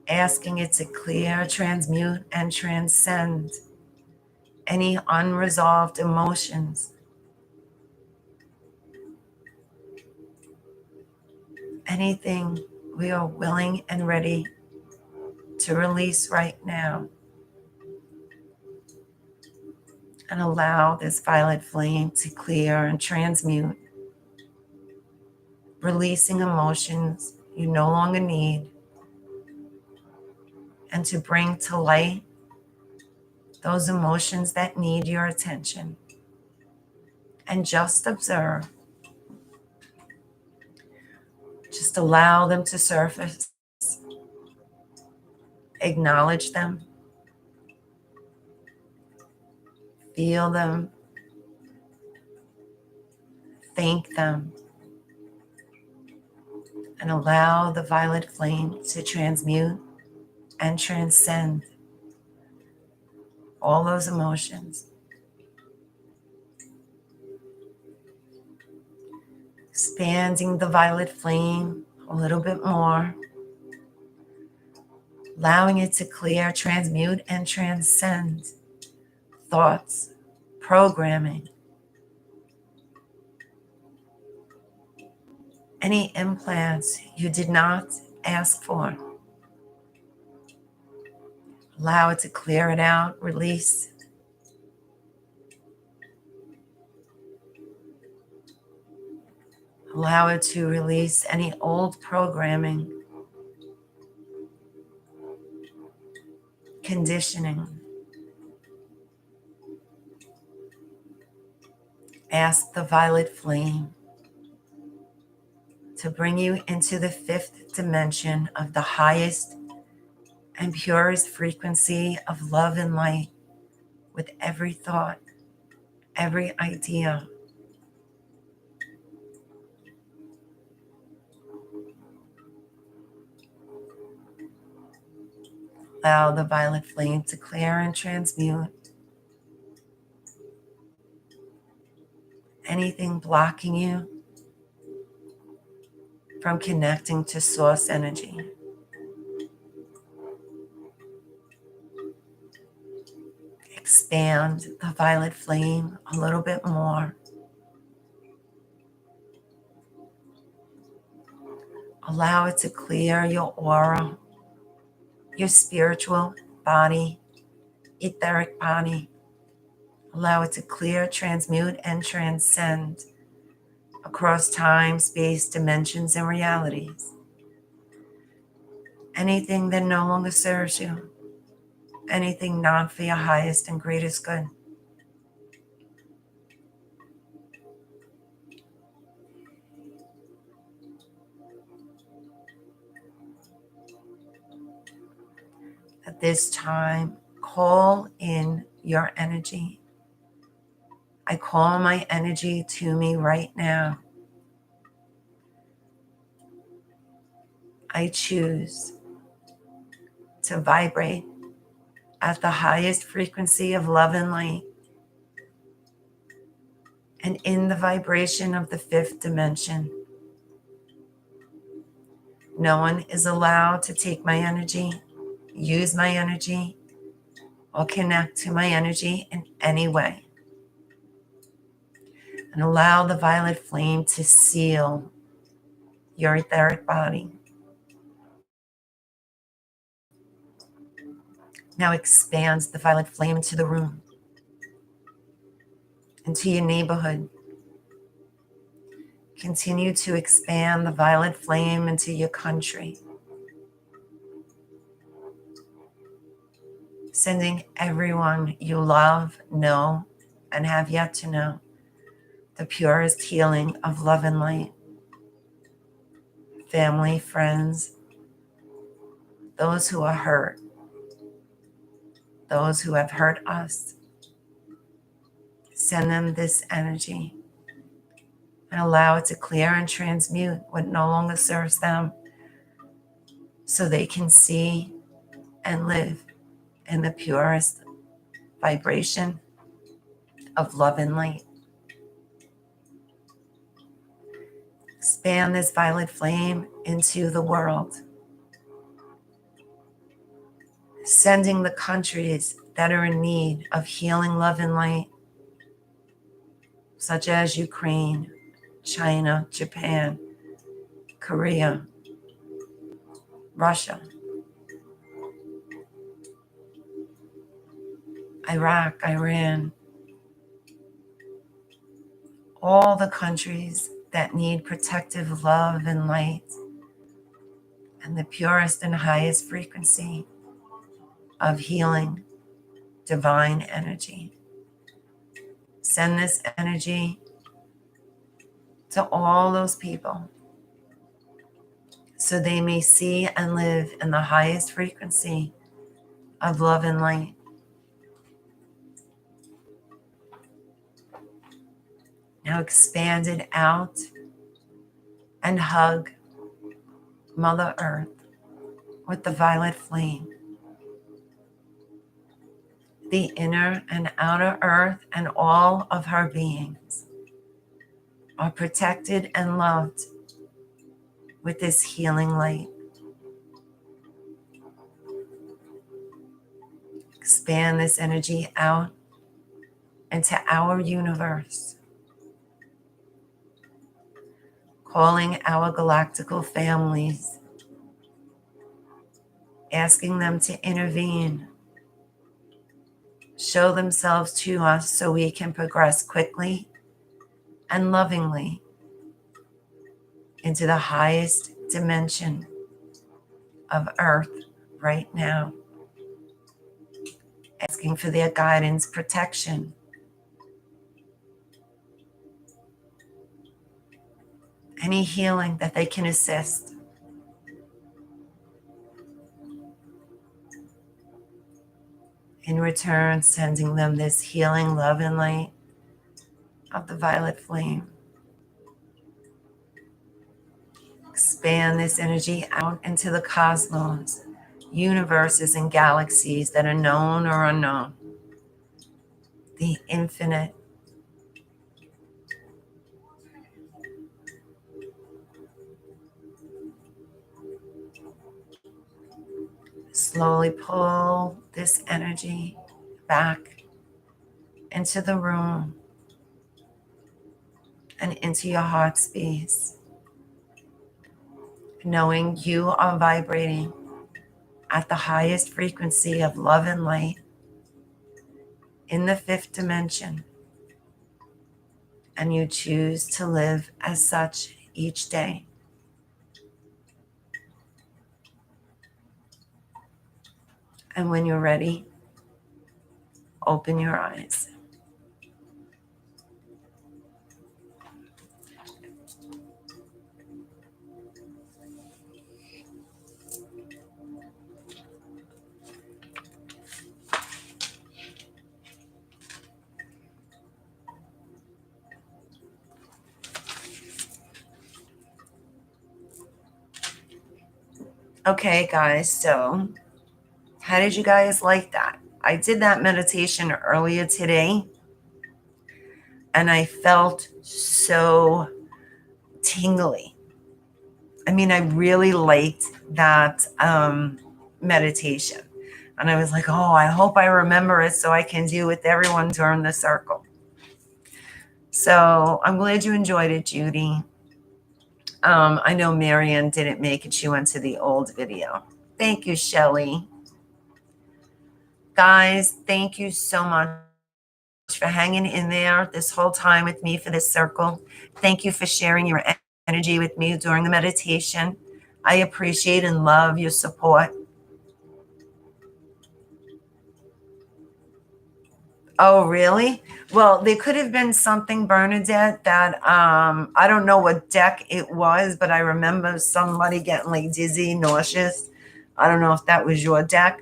asking it to clear, transmute, and transcend any unresolved emotions, anything we are willing and ready to release right now. And allow this violet flame to clear and transmute, releasing emotions you no longer need, and to bring to light those emotions that need your attention. And just observe. Just allow them to surface. Acknowledge them. Feel them. Thank them. And allow the violet flame to transmute and transcend all those emotions. Expanding the violet flame a little bit more. Allowing it to clear, transmute, and transcend thoughts, programming, any implants you did not ask for. Allow it to clear it out, release. Allow it to release any old programming, conditioning. Ask the violet flame to bring you into the fifth dimension of the highest and purest frequency of love and light, with every thought, every idea. Allow the violet flame to clear and transmute anything blocking you from connecting to source energy. Expand the violet flame a little bit more. Allow it to clear your aura, your spiritual body, etheric body. Allow it to clear, transmute, and transcend across time, space, dimensions, and realities. Anything that no longer serves you, anything not for your highest and greatest good. At this time, call in your energy. I call my energy to me right now. I choose to vibrate at the highest frequency of love and light, and in the vibration of the fifth dimension. No one is allowed to take my energy, use my energy, or connect to my energy in any way. And allow the violet flame to seal your etheric body. Now expands the violet flame into the room, into your neighborhood. Continue to expand the violet flame into your country, Sending everyone you love, know, and have yet to know the purest healing of love and light. Family, friends, those who are hurt, those who have hurt us. Send them this energy and allow it to clear and transmute what no longer serves them so they can see and live in the purest vibration of love and light. Expand this violet flame into the world, sending the countries that are in need of healing love and light, such as Ukraine, China, Japan, Korea, Russia, Iraq, Iran, all the countries that need protective love and light and the purest and highest frequency of healing divine energy. Send this energy to all those people so they may see and live in the highest frequency of love and light. Now expand it out and hug Mother Earth with the violet flame. The inner and outer earth and all of her beings are protected and loved with this healing light. Expand this energy out into our universe, calling our galactical families, asking them to intervene, show themselves to us so we can progress quickly and lovingly into the highest dimension of Earth right now. Asking for their guidance, protection, any healing that they can assist. In return, sending them this healing love and light of the violet flame. Expand this energy out into the cosmos, universes and galaxies that are known or unknown. The infinite. Slowly pull this energy back into the room and into your heart space, knowing you are vibrating at the highest frequency of love and light in the fifth dimension, and you choose to live as such each day. And when you're ready, open your eyes. Okay, guys, so how did you guys like that? I did that meditation earlier today, and I felt so tingly. I mean, I really liked that meditation. And I was like, oh, I hope I remember it so I can do with everyone during the circle. So I'm glad you enjoyed it, Judy. I know Marianne didn't make it. She went to the old video. Thank you, Shelley. Guys, thank you so much for hanging in there this whole time with me for this circle. Thank you for sharing your energy with me during the meditation. I appreciate and love your support. Oh, really? Well, there could have been something, Bernadette, that I don't know what deck it was, but I remember somebody getting like dizzy, nauseous. I don't know if that was your deck,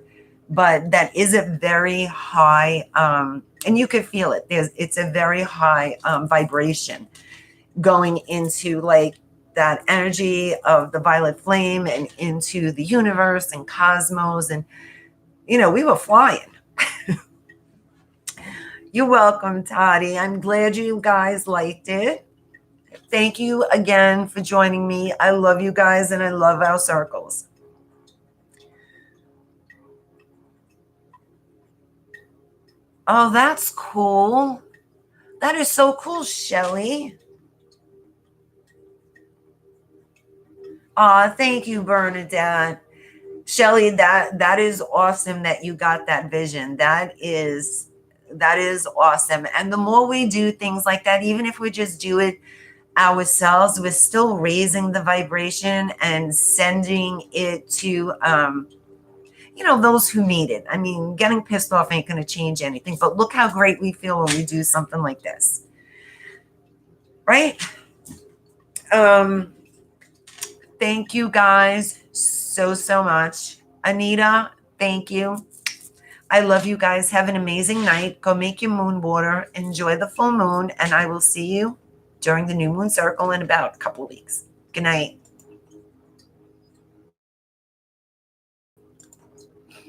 but that is a very high, and you could feel it. It's a very high vibration going into like that energy of the violet flame and into the universe and cosmos. And, we were flying. You're welcome, Toddy. I'm glad you guys liked it. Thank you again for joining me. I love you guys and I love our circles. Oh, that's cool. That is so cool, Shelly. Thank you, Bernadette. Shelly, that is awesome that you got that vision. That is awesome. And the more we do things like that, even if we just do it ourselves, we're still raising the vibration and sending it to those who need it. I mean, getting pissed off ain't going to change anything, but look how great we feel when we do something like this, right? Thank you guys so much. Anita, thank you. I love you guys. Have an amazing night. Go make your moon water. Enjoy the full moon, and I will see you during the new moon circle in about a couple of weeks. Good night.